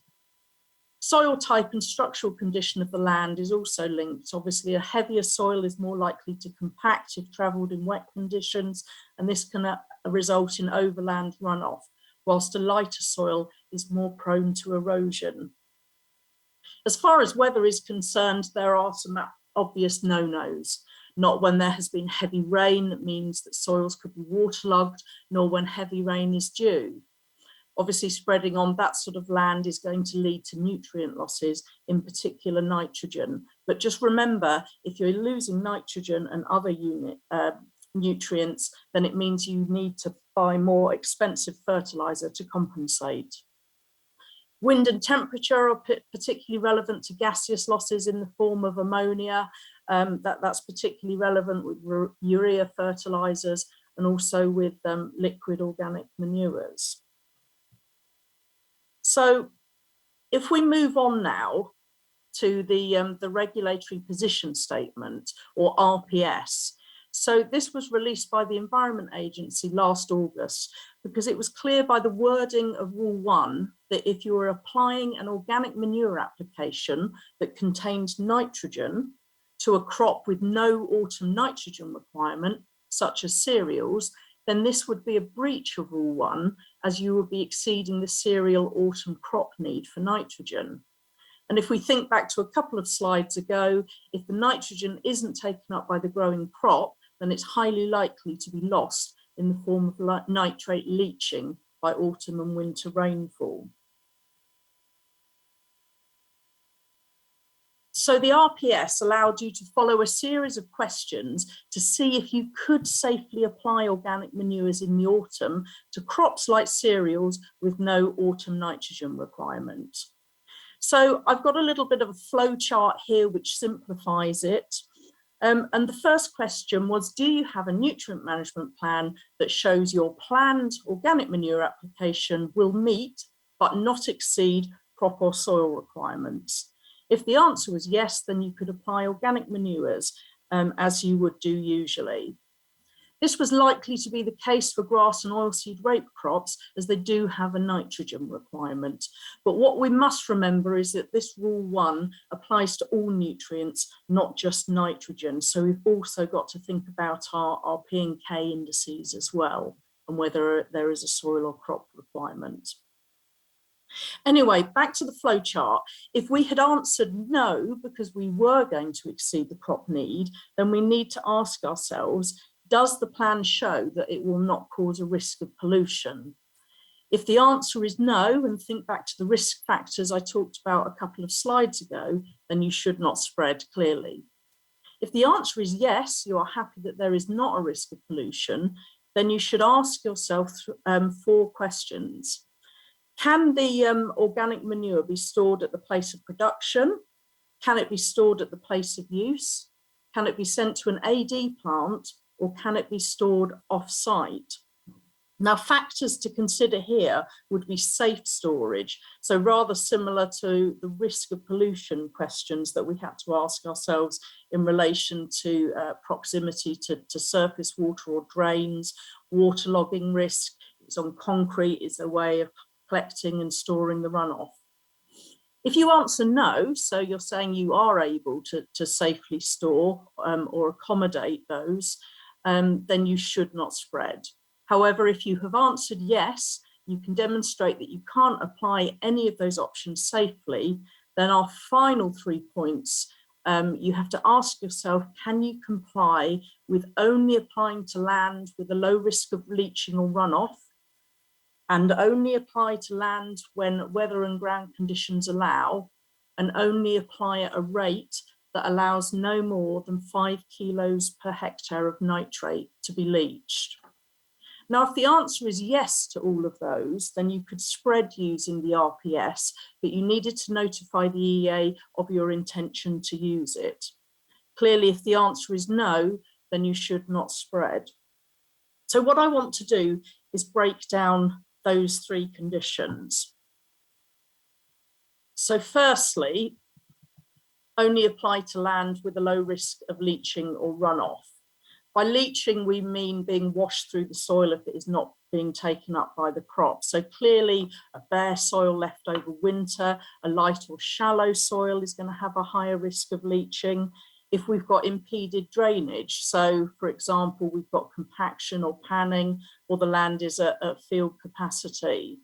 Soil type and structural condition of the land is also linked. Obviously, a heavier soil is more likely to compact if travelled in wet conditions, and this can result in overland runoff, whilst a lighter soil is more prone to erosion. As far as weather is concerned, there are some obvious no-nos. Not when there has been heavy rain, that means that soils could be waterlogged, nor when heavy rain is due. Obviously, spreading on that sort of land is going to lead to nutrient losses, in particular nitrogen. But just remember, if you're losing nitrogen and other nutrients, then it means you need to buy more expensive fertilizer to compensate. Wind and temperature are particularly relevant to gaseous losses in the form of ammonia. That's particularly relevant with urea fertilizers and also with liquid organic manures. So if we move on now to the regulatory position statement, or RPS. So this was released by the Environment Agency last August, because it was clear by the wording of Rule 1 that if you were applying an organic manure application that contained nitrogen to a crop with no autumn nitrogen requirement, such as cereals, then this would be a breach of Rule 1, as you would be exceeding the cereal autumn crop need for nitrogen. And if we think back to a couple of slides ago, if the nitrogen isn't taken up by the growing crop, then it's highly likely to be lost in the form of nitrate leaching by autumn and winter rainfall. So the RPS allowed you to follow a series of questions to see if you could safely apply organic manures in the autumn to crops like cereals with no autumn nitrogen requirement. So I've got a little bit of a flow chart here which simplifies it. And the first question was, do you have a nutrient management plan that shows your planned organic manure application will meet but not exceed crop or soil requirements? If the answer was yes, then you could apply organic manures as you would do usually. This was likely to be the case for grass and oilseed rape crops, as they do have a nitrogen requirement. But what we must remember is that this Rule 1 applies to all nutrients, not just nitrogen. So we've also got to think about our P and K indices as well, and whether there is a soil or crop requirement. Anyway, back to the flow chart. If we had answered no, because we were going to exceed the crop need, then we need to ask ourselves, does the plan show that it will not cause a risk of pollution? If the answer is no, and think back to the risk factors I talked about a couple of slides ago, then you should not spread clearly. If the answer is yes, you are happy that there is not a risk of pollution, then you should ask yourself 4 questions. Can the organic manure be stored at the place of production? Can it be stored at the place of use? Can it be sent to an AD plant, or can it be stored off-site? Now, factors to consider here would be safe storage. So rather similar to the risk of pollution questions that we had to ask ourselves in relation to proximity to surface water or drains, waterlogging risk. It's on concrete, is a way of collecting and storing the runoff. If you answer no, so you're saying you are able to safely store or accommodate those, then you should not spread. However, if you have answered yes, you can demonstrate that you can't apply any of those options safely, then our final 3 points, you have to ask yourself, can you comply with only applying to land with a low risk of leaching or runoff, and only apply to land when weather and ground conditions allow, and only apply at a rate that allows no more than 5 kilos per hectare of nitrate to be leached. Now, if the answer is yes to all of those, then you could spread using the RPS, but you needed to notify the EA of your intention to use it. Clearly, if the answer is no, then you should not spread. So what I want to do is break down those 3 conditions. So firstly, only apply to land with a low risk of leaching or runoff. By leaching, we mean being washed through the soil if it is not being taken up by the crop. So clearly a bare soil left over winter, a light or shallow soil is going to have a higher risk of leaching. If we've got impeded drainage, so for example, we've got compaction or panning, or the land is at field capacity.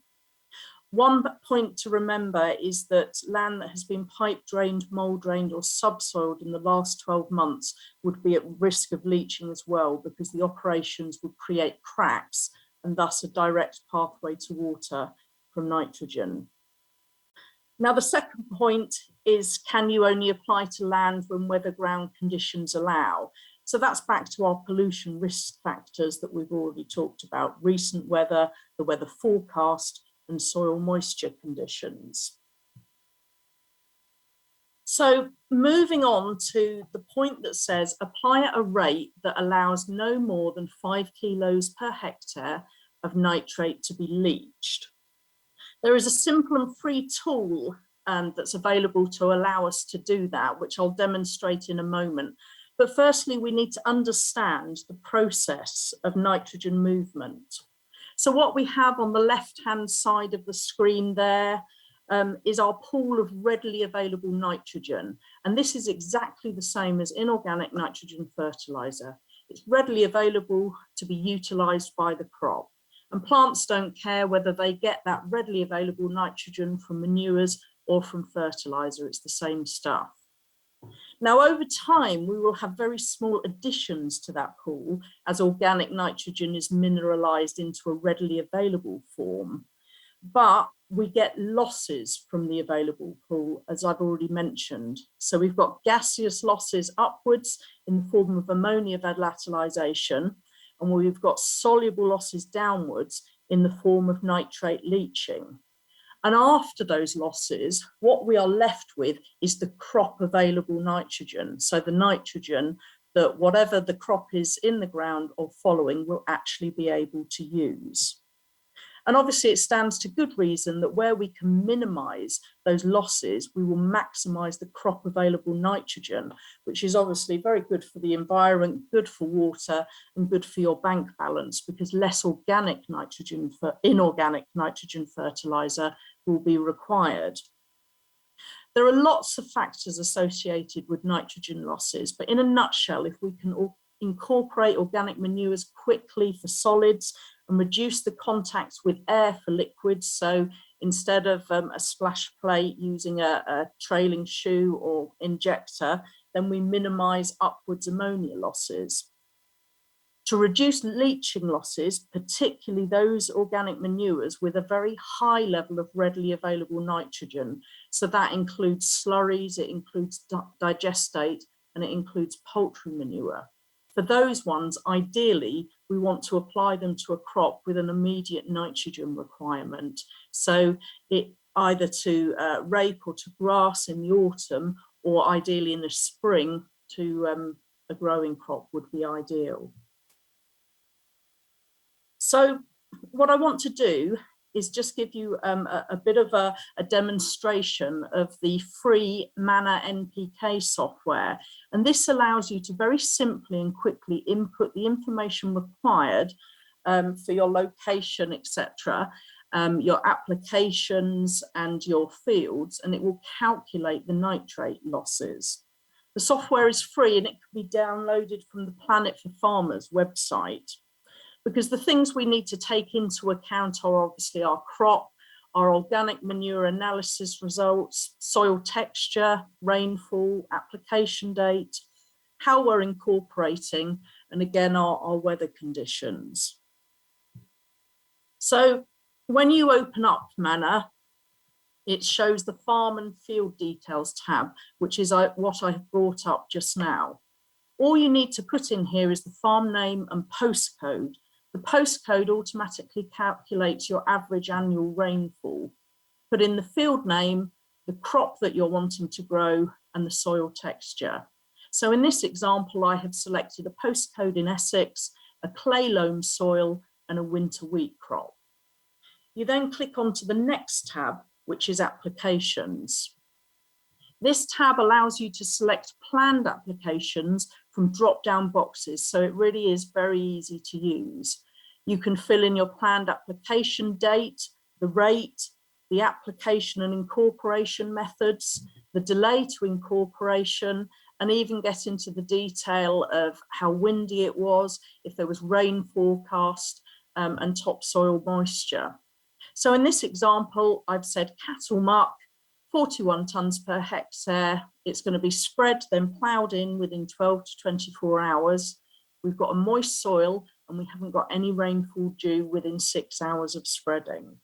One point to remember is that land that has been pipe drained, mold drained, or subsoiled in the last 12 months would be at risk of leaching as well, because the operations would create cracks and thus a direct pathway to water from nitrogen. Now, the second point is, can you only apply to land when weather ground conditions allow? So that's back to our pollution risk factors that we've already talked about: recent weather, the weather forecast, and soil moisture conditions. So moving on to the point that says, apply at a rate that allows no more than 5 kilos per hectare of nitrate to be leached. There is a simple and free tool that's available to allow us to do that, which I'll demonstrate in a moment. But firstly, we need to understand the process of nitrogen movement. So what we have on the left-hand side of the screen there is our pool of readily available nitrogen. And this is exactly the same as inorganic nitrogen fertilizer. It's readily available to be utilized by the crop. And plants don't care whether they get that readily available nitrogen from manures or from fertilizer, it's the same stuff. Now, over time, we will have very small additions to that pool as organic nitrogen is mineralized into a readily available form. But we get losses from the available pool, as I've already mentioned. So we've got gaseous losses upwards in the form of ammonia volatilization, and we've got soluble losses downwards in the form of nitrate leaching. And after those losses, what we are left with is the crop available nitrogen. So the nitrogen that whatever the crop is in the ground or following will actually be able to use. And obviously it stands to good reason that where we can minimize those losses, we will maximize the crop available nitrogen, which is obviously very good for the environment, good for water, and good for your bank balance, because less organic nitrogen for inorganic nitrogen fertilizer will be required. There are lots of factors associated with nitrogen losses, but in a nutshell, if we can incorporate organic manures quickly for solids and reduce the contacts with air for liquids, so instead of a splash plate using a trailing shoe or injector, then we minimize upwards ammonia losses. To reduce leaching losses, particularly those organic manures with a very high level of readily available nitrogen, so that includes slurries, it includes digestate, and it includes poultry manure. For those ones, ideally, we want to apply them to a crop with an immediate nitrogen requirement. So it either to rape or to grass in the autumn, or ideally in the spring to a growing crop would be ideal. So what I want to do is just give you a bit of a demonstration of the free Manna NPK software. And this allows you to very simply and quickly input the information required for your location, etc., your applications and your fields, and it will calculate the nitrate losses. The software is free and it can be downloaded from the Planet for Farmers website. Because the things we need to take into account are obviously our crop, our organic manure analysis results, soil texture, rainfall, application date, how we're incorporating, and again, our weather conditions. So when you open up Manna, it shows the farm and field details tab, which is what I have brought up just now. All you need to put in here is the farm name and postcode. The postcode automatically calculates your average annual rainfall. Put in the field name, the crop that you're wanting to grow, and the soil texture. So in this example, I have selected a postcode in Essex, a clay loam soil, and a winter wheat crop. You then click onto the next tab, which is applications. This tab allows you to select planned applications from drop-down boxes, so it really is very easy to use. You can fill in your planned application date, the rate, the application and incorporation methods, the delay to incorporation, and even get into the detail of how windy it was, if there was rain forecast, and topsoil moisture. So in this example, I've said cattle muck, 41 tonnes per hectare. It's going to be spread, then ploughed in within 12 to 24 hours. We've got a moist soil and we haven't got any rainfall due within 6 hours of spreading.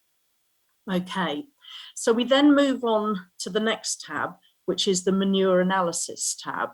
Okay, so we then move on to the next tab, which is the manure analysis tab.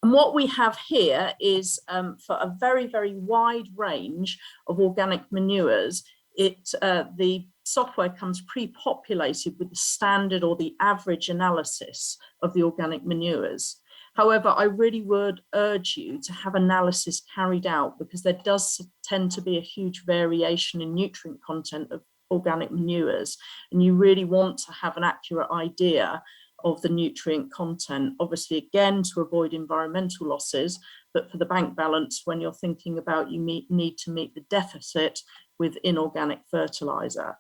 And what we have here is for a very, very wide range of organic manures, the software comes pre-populated with the standard or the average analysis of the organic manures. However, I really would urge you to have analysis carried out because there does tend to be a huge variation in nutrient content of organic manures, and you really want to have an accurate idea of the nutrient content, obviously again to avoid environmental losses, but for the bank balance when you're thinking about you need to meet the deficit with inorganic fertilizer.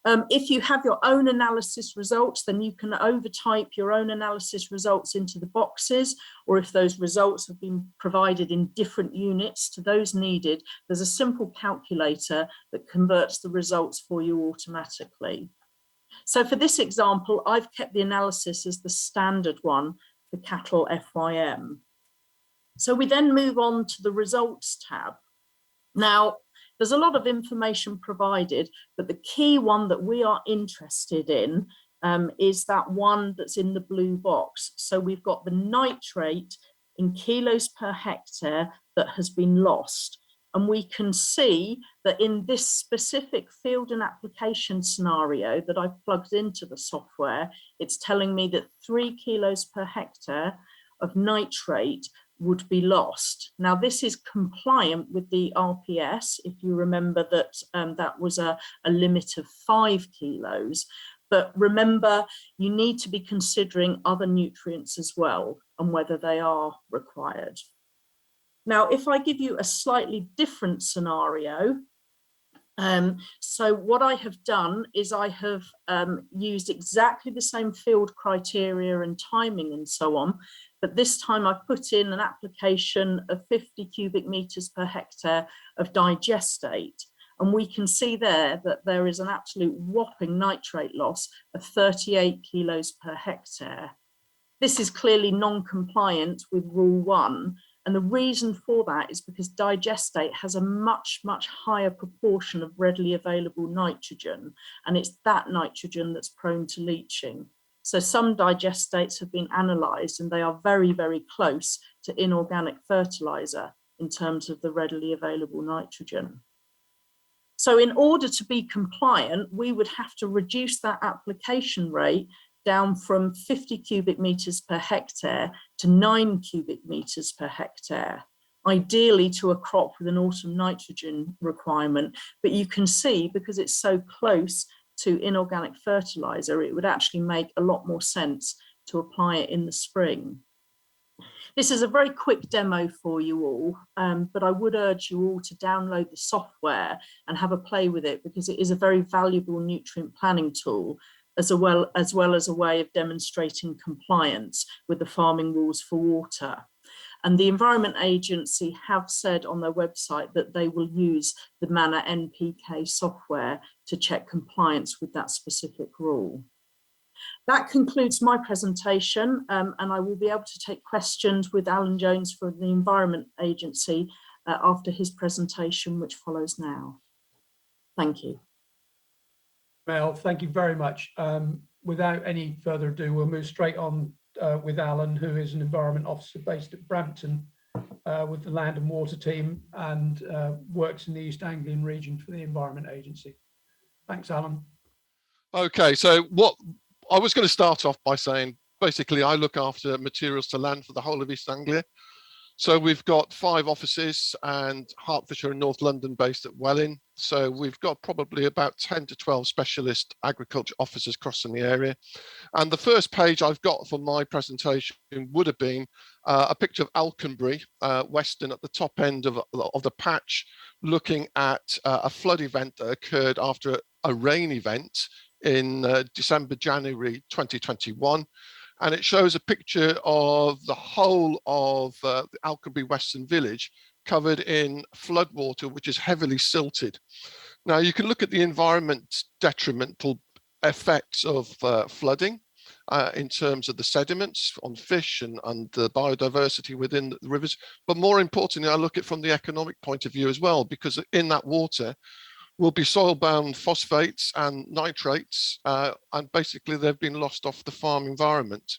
If you have your own analysis results, then you can overtype your own analysis results into the boxes, or if those results have been provided in different units to those needed, there's a simple calculator that converts the results for you automatically. So for this example, I've kept the analysis as the standard one for cattle FYM. So we then move on to the results tab. Now, there's a lot of information provided, but the key one that we are interested in is that one that's in the blue box. So we've got the nitrate in kilos per hectare that has been lost. And we can see that in this specific field and application scenario that I've plugged into the software, it's telling me that 3 kilos per hectare of nitrate would be lost. Now, this is compliant with the RPS, if you remember that that was a limit of 5 kilos. But remember, you need to be considering other nutrients as well and whether they are required. Now, if I give you a slightly different scenario, so what I have done is I have used exactly the same field criteria and timing and so on, but this time I've put in an application of 50 cubic meters per hectare of digestate. And we can see there that there is an absolute whopping nitrate loss of 38 kilos per hectare. This is clearly non-compliant with Rule 1. And the reason for that is because digestate has a much, much higher proportion of readily available nitrogen, and it's that nitrogen that's prone to leaching. So some digestates have been analysed and they are very, very close to inorganic fertiliser in terms of the readily available nitrogen. So in order to be compliant, we would have to reduce that application rate down from 50 cubic metres per hectare to 9 cubic metres per hectare, ideally to a crop with an autumn nitrogen requirement. But you can see, because it's so close to inorganic fertiliser, it would actually make a lot more sense to apply it in the spring. This is a very quick demo for you all, but I would urge you all to download the software and have a play with it, because it is a very valuable nutrient planning tool, as well as a way of demonstrating compliance with the farming rules for water. And the Environment Agency have said on their website that they will use the Manna NPK software to check compliance with that specific rule. That concludes my presentation, and I will be able to take questions with Alan Jones from the Environment Agency after his presentation, which follows now. Thank you. Mel, thank you very much. Without any further ado, we'll move straight on with Alan, who is an Environment Officer based at Brampton with the Land and Water team, and works in the East Anglian region for the Environment Agency. Thanks, Alan. Okay, so what I was going to start off by saying, basically, I look after materials to land for the whole of East Anglia. So we've got 5 offices, and Hertfordshire and North London based at Welling. So we've got probably about 10 to 12 specialist agriculture officers crossing the area. And the first page I've got for my presentation would have been a picture of Alconbury, Weston, at the top end of the patch, looking at a flood event that occurred after a rain event in December, January 2021. And it shows a picture of the whole of the Alconbury Weston village covered in floodwater, which is heavily silted. Now you can look at the environment detrimental effects of flooding in terms of the sediments on fish and the biodiversity within the rivers. But more importantly, I look at it from the economic point of view as well, because in that water will be soil-bound phosphates and nitrates, and basically they've been lost off the farm environment.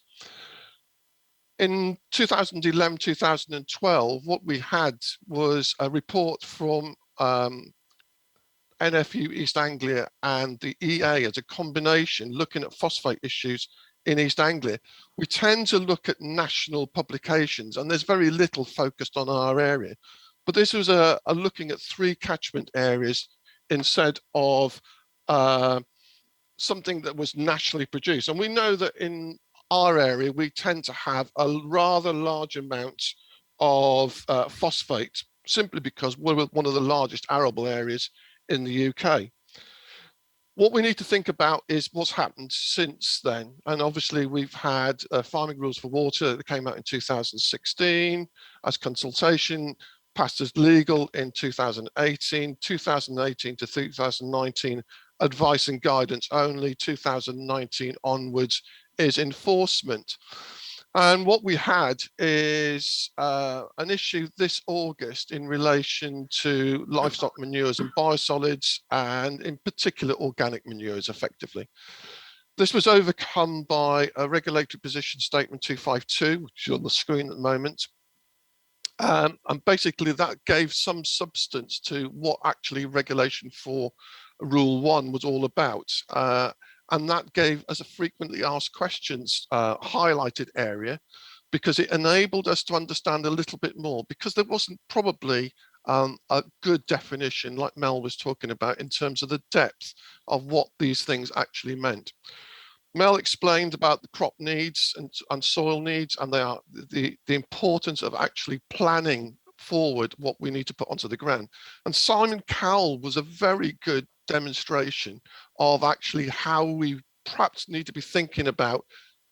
In 2011, 2012, what we had was a report from NFU East Anglia and the EA as a combination looking at phosphate issues in East Anglia. We tend to look at national publications, and there's very little focused on our area. But this was a looking at 3 catchment areas instead of something that was nationally produced. And we know that in our area, we tend to have a rather large amount of phosphate, simply because we're one of the largest arable areas in the UK. What we need to think about is what's happened since then. And obviously we've had farming rules for water that came out in 2016 as consultation, passed as legal in 2018, 2018 to 2019, advice and guidance only, 2019 onwards is enforcement. And what we had is an issue this August in relation to livestock manures and biosolids, and in particular organic manures effectively. This was overcome by a regulatory position statement 252, which is on the screen at the moment. And basically that gave some substance to what actually regulation for Rule 1 was all about. And that gave us a frequently asked questions highlighted area, because it enabled us to understand a little bit more, because there wasn't probably a good definition like Mel was talking about in terms of the depth of what these things actually meant. Mel explained about the crop needs and soil needs, and they are the importance of actually planning forward what we need to put onto the ground. And Simon Cowell was a very good demonstration of actually how we perhaps need to be thinking about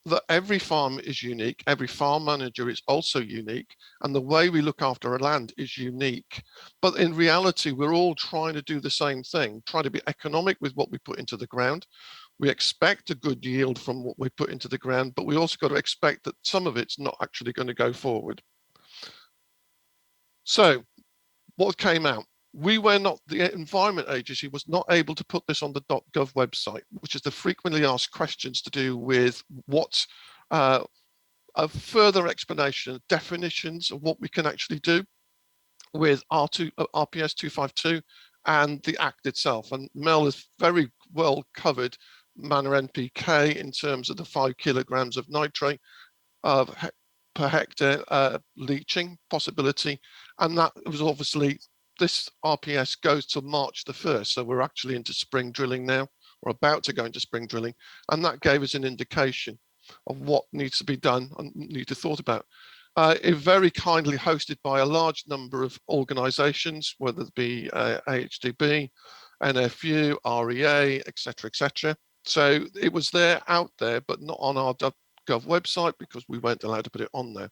that every farm is unique, every farm manager is also unique, and the way we look after our land is unique. But in reality, we're all trying to do the same thing, try to be economic with what we put into the ground. We expect a good yield from what we put into the ground, but we also got to expect that some of it's not actually going to go forward. So what came out? We were not, the Environment Agency was not able to put this on the .gov website, which is the frequently asked questions to do with what a further explanation, definitions of what we can actually do with RPS 252 and the Act itself. And Mel has very well covered manor NPK in terms of the 5 kilograms of nitrate per hectare leaching possibility. And that was obviously, this RPS goes to March the 1st. So we're actually into spring drilling now, or about to go into spring drilling. And that gave us an indication of what needs to be done and need to thought about. It very kindly hosted by a large number of organisations, whether it be AHDB, NFU, REA, etc., etc. So it was there, out there, but not on our .gov website because we weren't allowed to put it on there.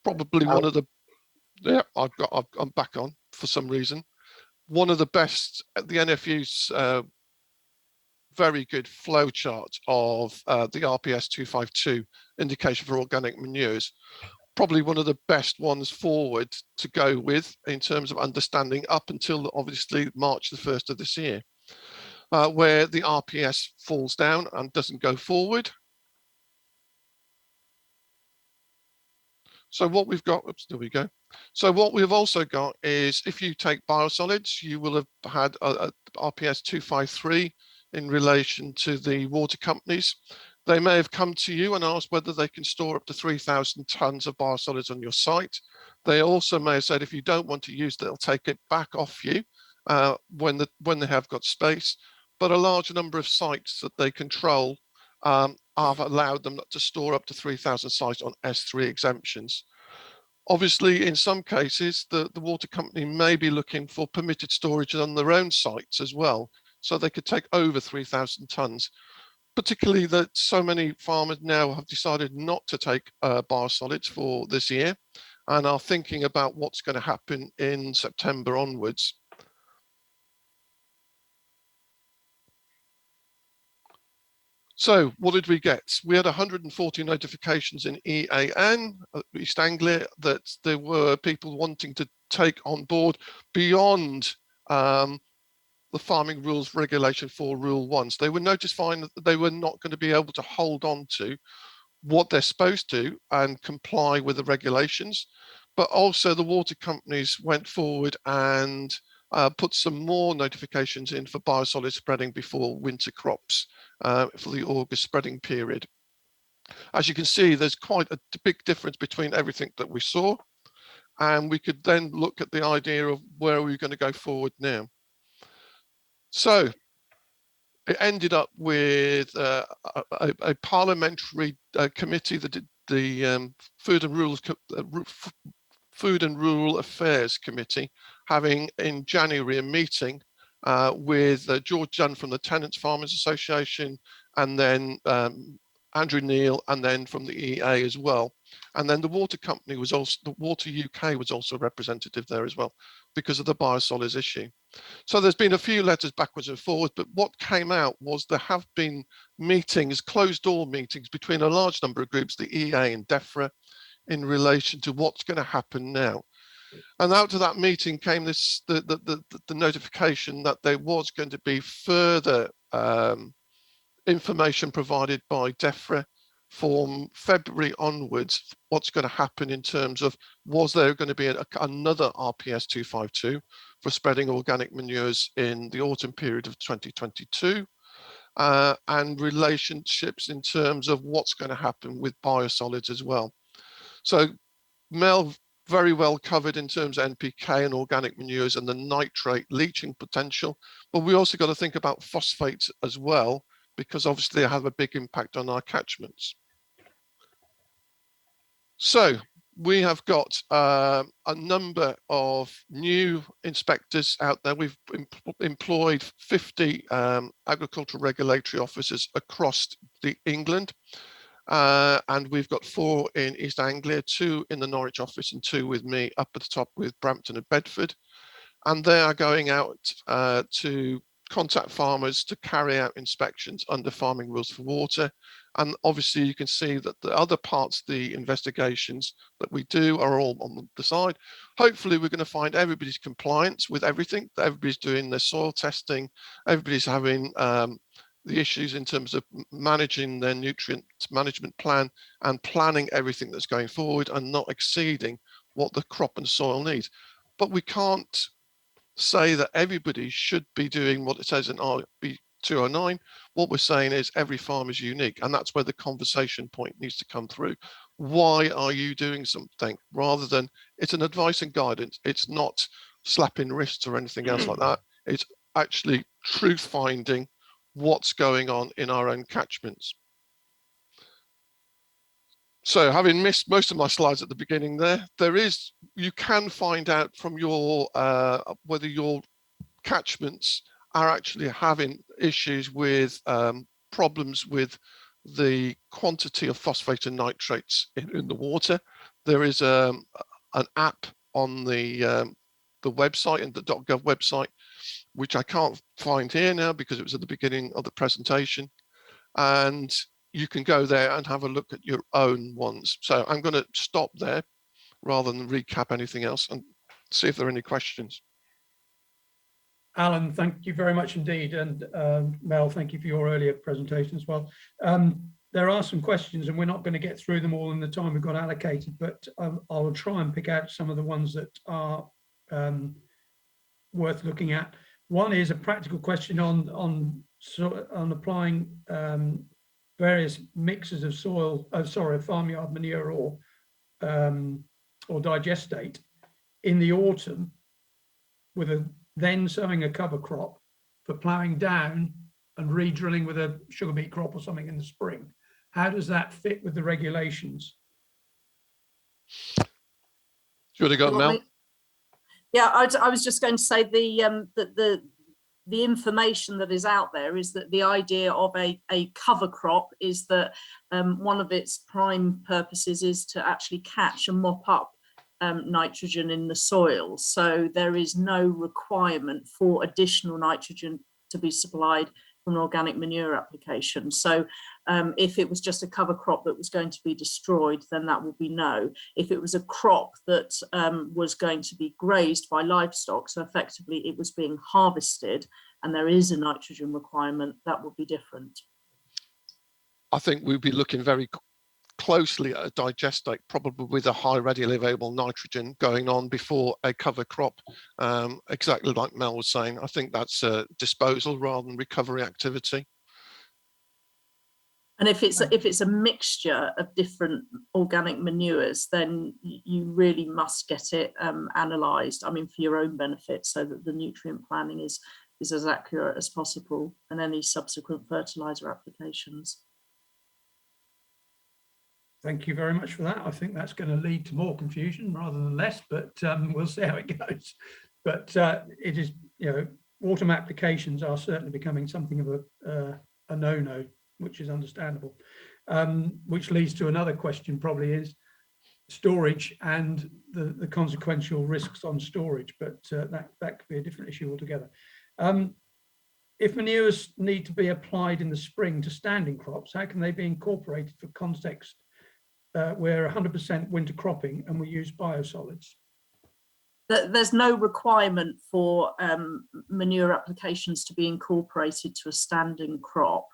Probably one of the, yeah, I'm back on for some reason. One of the best, the NFU's very good flow chart of the RPS 252 indication for organic manures. Probably one of the best ones forward to go with in terms of understanding up until obviously March the 1st of this year, where the RPS falls down and doesn't go forward. So what we've got, oops, there we go. So what we've also got is, if you take biosolids, you will have had a RPS 253 in relation to the water companies. They may have come to you and asked whether they can store up to 3,000 tons of biosolids on your site. They also may have said, if you don't want to use it, they'll take it back off you when they have got space. But a large number of sites that they control have allowed them to store up to 3,000 sites on S3 exemptions. Obviously, in some cases, the water company may be looking for permitted storage on their own sites as well, so they could take over 3,000 tons, particularly that so many farmers now have decided not to take biosolids for this year and are thinking about what's going to happen in September onwards. So what did we get? We had 140 notifications in EAN, East Anglia, that there were people wanting to take on board beyond the Farming Rules Regulation 4 Rule 1. So they were notifying that they were not going to be able to hold on to what they're supposed to and comply with the regulations. But also the water companies went forward and put some more notifications in for biosolid spreading before winter crops for the August spreading period. As you can see, there's quite a big difference between everything that we saw, and we could then look at the idea of where we're going to go forward now. So it ended up with a parliamentary committee that did the Food and Rural Affairs Committee, having in January a meeting with George Dunn from the Tenants Farmers Association, and then Andrew Neal, and then from the EA as well. And then the water company was also, the Water UK was also representative there as well, because of the biosolids issue. So there's been a few letters backwards and forwards, but what came out was there have been meetings, closed door meetings between a large number of groups, the EA and DEFRA, in relation to what's going to happen now. And out of that meeting came this the notification that there was going to be further information provided by DEFRA from February onwards, what's going to happen in terms of, was there going to be another RPS 252 for spreading organic manures in the autumn period of 2022, and relationships in terms of what's going to happen with biosolids as well. So Mel very well covered in terms of NPK and organic manures and the nitrate leaching potential, but we also got to think about phosphates as well, because obviously they have a big impact on our catchments. So we have got a number of new inspectors out there. We've employed 50 agricultural regulatory officers across England. and we've got 4 in East Anglia, 2 in the Norwich office and 2 with me up at the top with Brampton and Bedford. And they are going out to contact farmers to carry out inspections under farming rules for water. And obviously you can see that the other parts of the investigations that we do are all on the side. Hopefully we're going to find everybody's compliance with everything, that everybody's doing their soil testing, everybody's having the issues in terms of managing their nutrient management plan and planning everything that's going forward and not exceeding what the crop and soil needs. But we can't say that everybody should be doing what it says in RB 209. What we're saying is every farm is unique, and that's where the conversation point needs to come through. Why are you doing something? Rather than, it's an advice and guidance. It's not slapping wrists or anything else like that. It's actually truth finding what's going on in our own catchments. So having missed most of my slides at the beginning you can find out from your whether your catchments are actually having issues with problems with the quantity of phosphate and nitrates in the water. There is an app on the website and the .gov website, which I can't find here now because it was at the beginning of the presentation. And you can go there and have a look at your own ones. So I'm going to stop there rather than recap anything else and see if there are any questions. Alan, thank you very much indeed. And Mel, thank you for your earlier presentation as well. There are some questions and we're not going to get through them all in the time we've got allocated, but I'll try and pick out some of the ones that are worth looking at. One is a practical question on applying various mixes of farmyard manure or digestate in the autumn, with then sowing a cover crop for ploughing down and re-drilling with a sugar beet crop or something in the spring. How does that fit with the regulations? Do you want to go, Mel? Yeah, I was just going to say the information that is out there is that the idea of a cover crop is that one of its prime purposes is to actually catch and mop up nitrogen in the soil. So there is no requirement for additional nitrogen to be supplied from an organic manure application. So if it was just a cover crop that was going to be destroyed, then that would be no. If it was a crop that was going to be grazed by livestock, so effectively it was being harvested and there is a nitrogen requirement, that would be different. I think we'd be looking very closely at a digestate, probably with a high readily available nitrogen going on before a cover crop, exactly like Mel was saying. I think that's disposal rather than recovery activity. And if it's a mixture of different organic manures, then you really must get it analysed, I mean, for your own benefit, so that the nutrient planning is as accurate as possible, and any subsequent fertiliser applications. Thank you very much for that. I think that's going to lead to more confusion rather than less, but we'll see how it goes. But it is, autumn applications are certainly becoming something of a no-no, which is understandable. Which leads to another question, probably, is storage and the consequential risks on storage, but that could be a different issue altogether. If manures need to be applied in the spring to standing crops, how can they be incorporated for context where 100% winter cropping and we use biosolids? There's no requirement for manure applications to be incorporated to a standing crop.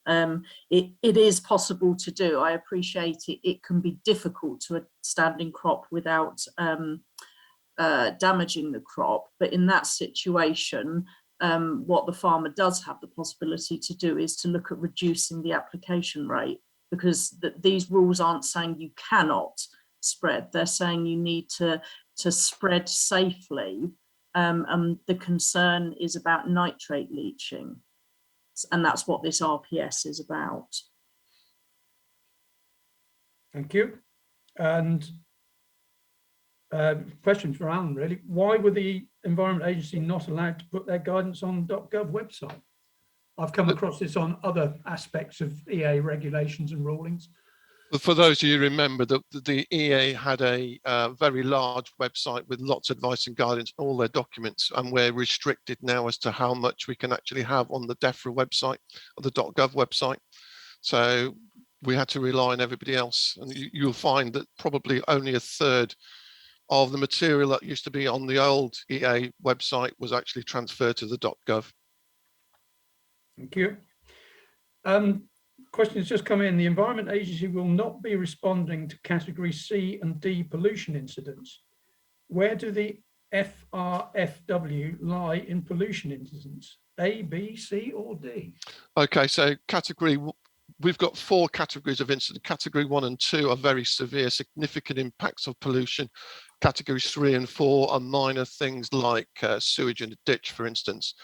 It is possible to do. I appreciate it. It can be difficult to a standing crop without damaging the crop. But in that situation, what the farmer does have the possibility to do is to look at reducing the application rate, because these rules aren't saying you cannot spread. They're saying you need to spread safely. And the concern is about nitrate leaching. And that's what this RPS is about. Thank you. And question for Alan, really. Why were the Environment Agency not allowed to put their guidance on .gov website? I've come across this on other aspects of EA regulations and rulings. For those of you who remember, the EA had a very large website with lots of advice and guidance, all their documents, and we're restricted now as to how much we can actually have on the DEFRA website or the .gov website. So we had to rely on everybody else, and you'll find that probably only a third of the material that used to be on the old EA website was actually transferred to the .gov. Thank you. Question has just come in. The Environment Agency will not be responding to category C and D pollution incidents. Where do the FRFW lie in pollution incidents? A, B, C, or D? Okay, so we've got 4 categories of incident. Category 1 and 2 are very severe, significant impacts of pollution. Categories 3 and 4 are minor things like sewage in a ditch, for instance.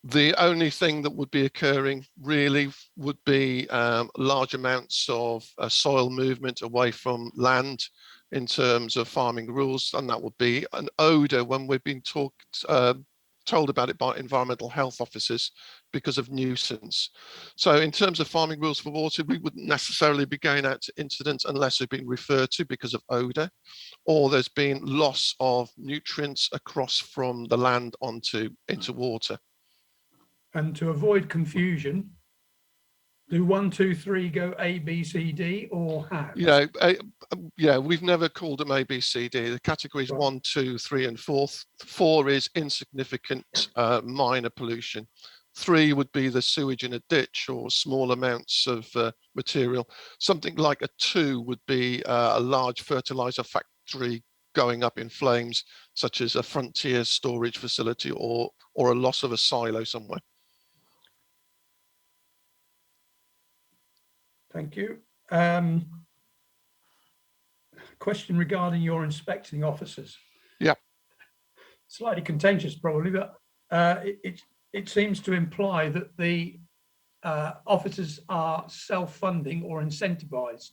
The only thing that would be occurring really would be large amounts of soil movement away from land in terms of farming rules, and that would be an odour when we've been told about it by environmental health officers because of nuisance. So in terms of farming rules for water, we wouldn't necessarily be going out to incidents unless they've been referred to because of odour, or there's been loss of nutrients across from the land into water. And to avoid confusion, do 1, 2, 3 go A, B, C, D, or how? Yeah, we've never called them A, B, C, D. The categories 1, 2, 3, and 4. 4 is insignificant minor pollution. 3 would be the sewage in a ditch or small amounts of material. Something like a 2 would be a large fertilizer factory going up in flames, such as a frontier storage facility or a loss of a silo somewhere. Thank you. Question regarding your inspecting officers. Yeah. Slightly contentious, probably, but it seems to imply that the officers are self-funding or incentivized.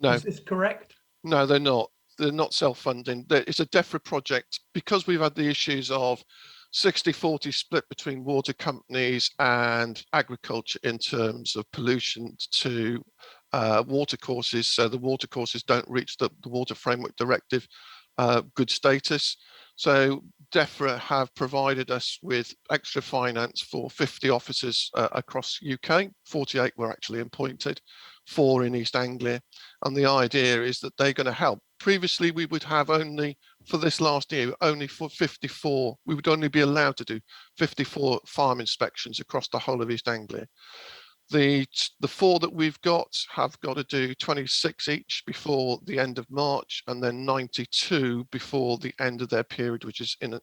No. Is this correct? No, they're not. They're not self-funding. It's a DEFRA project because we've had the issues of 60-40 split between water companies and agriculture in terms of pollution to water courses. So the water courses don't reach the Water Framework Directive good status. So DEFRA have provided us with extra finance for 50 officers across UK. 48 were actually appointed, 4 in East Anglia. And the idea is that they're going to help. Previously, we would have only, for this last year, only for 54, we would only be allowed to do 54 farm inspections across the whole of East Anglia. The 4 that we've got have got to do 26 each before the end of March, and then 92 before the end of their period, which is in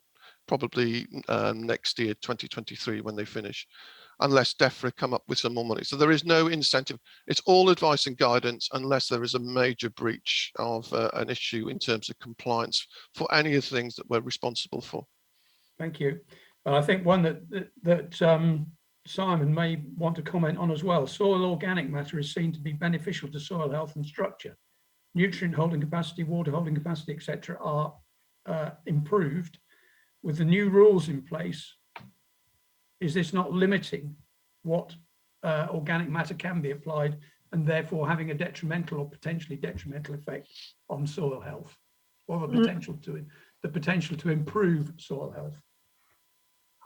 probably next year, 2023, when they finish, unless DEFRA come up with some more money. So there is no incentive. It's all advice and guidance unless there is a major breach of an issue in terms of compliance for any of the things that we're responsible for. Thank you. Well, I think one that Simon may want to comment on as well. Soil organic matter is seen to be beneficial to soil health and structure. Nutrient holding capacity, water holding capacity, etc., are improved. With the new rules in place, is this not limiting what organic matter can be applied and therefore having a detrimental or potentially detrimental effect on soil health, or the potential to improve soil health?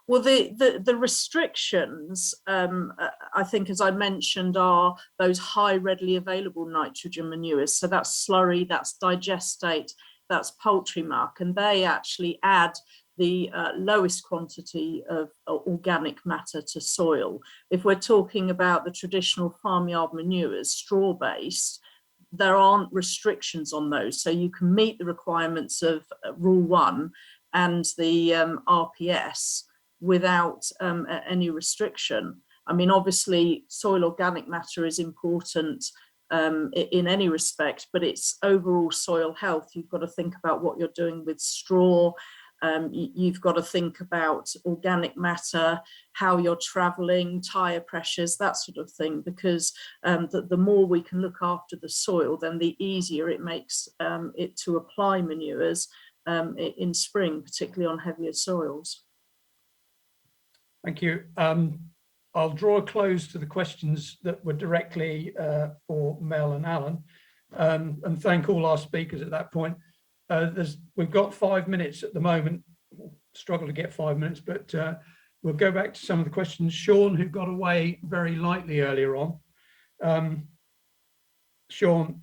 Well, the restrictions, I think, as I mentioned, are those high readily available nitrogen manures. So that's slurry, that's digestate, that's poultry muck, and they actually add the lowest quantity of organic matter to soil. If we're talking about the traditional farmyard manures, straw-based, there aren't restrictions on those. So you can meet the requirements of Rule 1 and the RPS without any restriction. I mean, obviously, soil organic matter is important in any respect, but it's overall soil health. You've got to think about what you're doing with straw. You've got to think about organic matter, how you're traveling, tire pressures, that sort of thing, because the more we can look after the soil, then the easier it makes it to apply manures in spring, particularly on heavier soils. Thank you. I'll draw a close to the questions that were directly for Mel and Alan, and thank all our speakers at that point. We've got 5 minutes at the moment. Struggle to get 5 minutes, but we'll go back to some of the questions. Sean, who got away very lightly earlier on. Sean,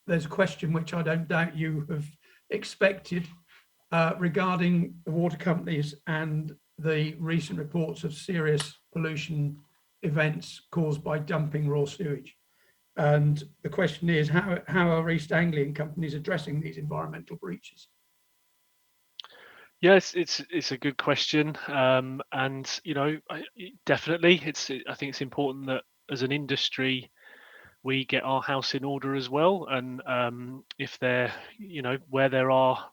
there's a question which I don't doubt you have expected regarding the water companies and the recent reports of serious pollution events caused by dumping raw sewage. And the question is, how are East Anglian companies addressing these environmental breaches? Yes, it's a good question, and definitely, I think it's important that as an industry we get our house in order as well, and if there, where there are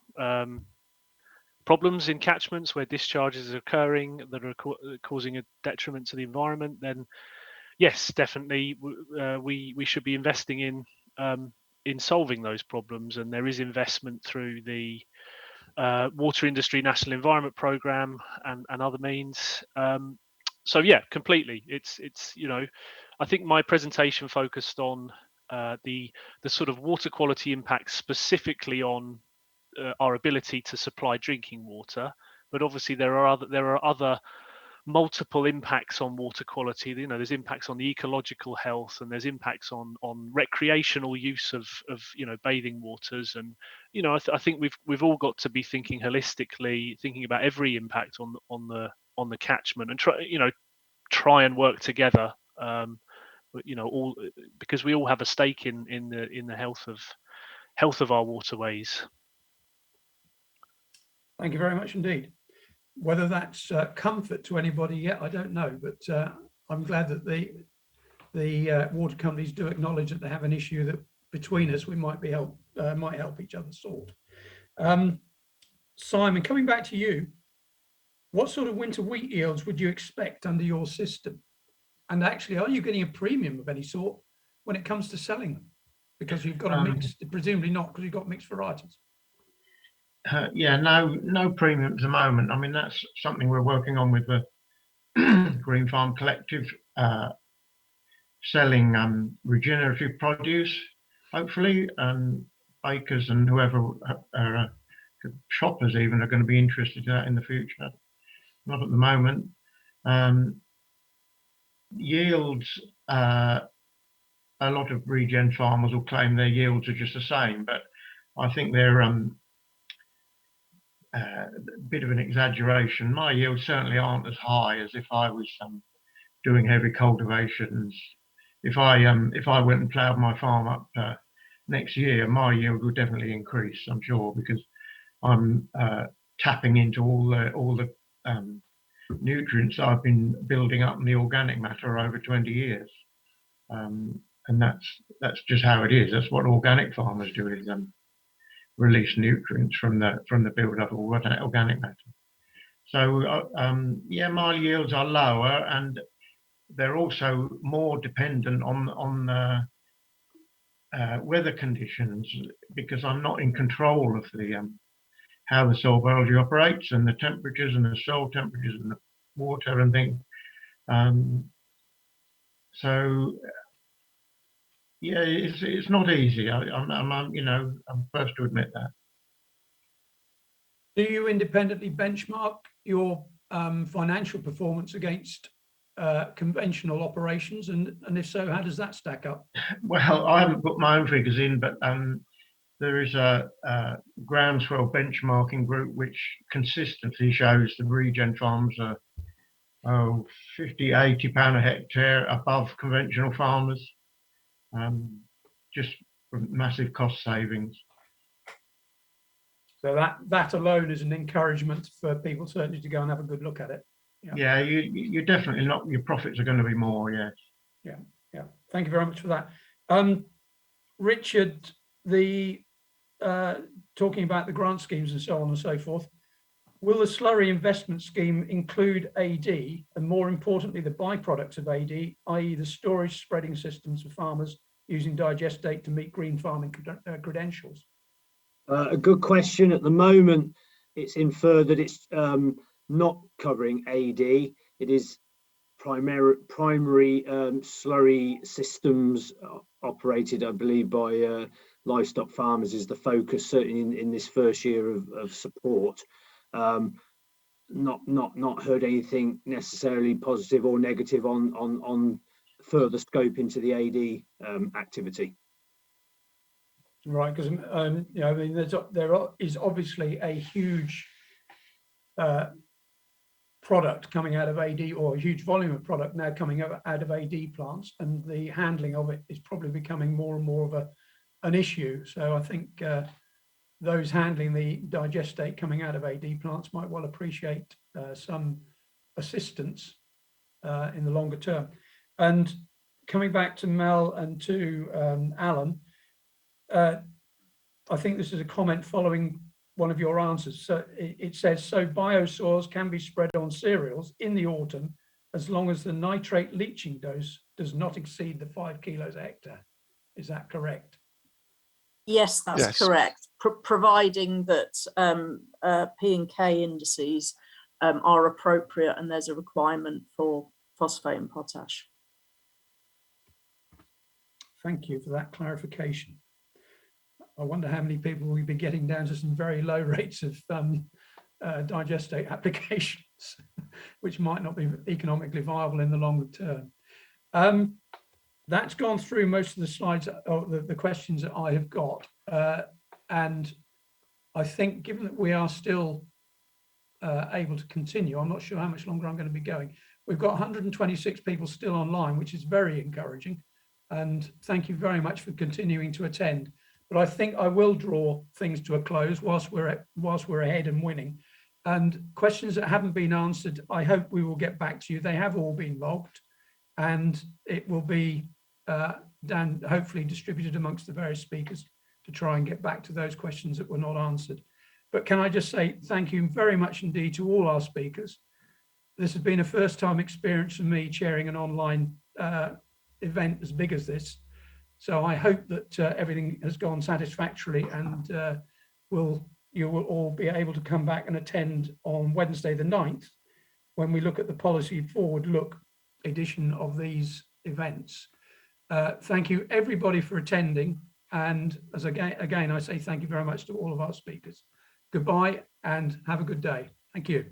problems in catchments where discharges are occurring that are causing a detriment to the environment, then yes, definitely we should be investing in solving those problems, and there is investment through the Water Industry National Environment Programme and other means. So yeah, completely. It's I think my presentation focused on the sort of water quality impact specifically on our ability to supply drinking water, but obviously there are other multiple impacts on water quality. There's impacts on the ecological health, and there's impacts on recreational use of bathing waters, and I think we've all got to be thinking holistically, thinking about every impact on the catchment, and try and work together. All because we all have a stake in the health of our waterways. Thank you very much indeed. Whether that's comfort to anybody yet, I don't know, but I'm glad that the water companies do acknowledge that they have an issue that between us we might help each other sort. Simon, coming back to you, what sort of winter wheat yields would you expect under your system? And actually, are you getting a premium of any sort when it comes to selling them? Because you've got a mix, presumably not, because you've got mixed varieties. Yeah, no premium at the moment. I mean, that's something we're working on with the Green Farm Collective, selling regenerative produce, hopefully, and bakers and whoever shoppers even are going to be interested in that in the future. Not at the moment. Yields, a lot of regen farmers will claim their yields are just the same, but I think they're a bit of an exaggeration. My yields certainly aren't as high as if I was doing heavy cultivations. If I went and ploughed my farm up next year, my yield would definitely increase, I'm sure, because I'm tapping into all the nutrients I've been building up in the organic matter over 20 years, and that's just how it is. That's what organic farmers do, is release nutrients from the build-up of organic matter. So yeah, my yields are lower, and they're also more dependent on weather conditions, because I'm not in control of the how the soil biology operates, and the temperatures and the soil temperatures and the water and things. So yeah, it's not easy. I'm first to admit that. Do you independently benchmark your financial performance against conventional operations, and if so, how does that stack up? Well, I haven't put my own figures in, but there is a groundswell benchmarking group which consistently shows the regen farms are 50, 80 pound a hectare above conventional farmers, just from massive cost savings. So that alone is an encouragement for people certainly to go and have a good look at it. Yeah, you're definitely not, your profits are going to be more, yes. Yeah. Thank you very much for that. Richard, talking about the grant schemes and so on and so forth, will the slurry investment scheme include AD, and more importantly, the byproducts of AD, i.e. the storage spreading systems for farmers using digestate to meet green farming credentials? A good question. At the moment, it's inferred that it's not covering AD. It is primary slurry systems operated, I believe, by livestock farmers is the focus, certainly in this first year of support. Not heard anything necessarily positive or negative on further scope into the AD activity. Right, because you know, I mean, there is obviously a huge product coming out of AD, or a huge volume of product now coming out of AD plants, and the handling of it is probably becoming more and more of an issue. So I think those handling the digestate coming out of AD plants might well appreciate some assistance in the longer term. And coming back to Mel and to Alan, I think this is a comment following one of your answers. So it says, so biosoils can be spread on cereals in the autumn as long as the nitrate leaching dose does not exceed the 5 kilos a hectare. Is that correct? Yes, that's Yes. correct, providing that P and K indices are appropriate and there's a requirement for phosphate and potash. Thank you for that clarification. I wonder how many people will be getting down to some very low rates of digestate applications, which might not be economically viable in the longer term. That's gone through most of the slides, or the questions that I have got. And I think, given that we are still able to continue, I'm not sure how much longer I'm going to be going. We've got 126 people still online, which is very encouraging. And thank you very much for continuing to attend. But I think I will draw things to a close whilst we're ahead and winning. And questions that haven't been answered, I hope we will get back to you. They have all been logged, and it will be hopefully distributed amongst the various speakers to try and get back to those questions that were not answered. But can I just say thank you very much indeed to all our speakers. This has been a first-time experience for me chairing an online event as big as this. So I hope that everything has gone satisfactorily, and you will all be able to come back and attend on Wednesday the 9th, when we look at the policy forward look edition of these events. Thank you everybody for attending. And as again, I say thank you very much to all of our speakers. Goodbye and have a good day. Thank you.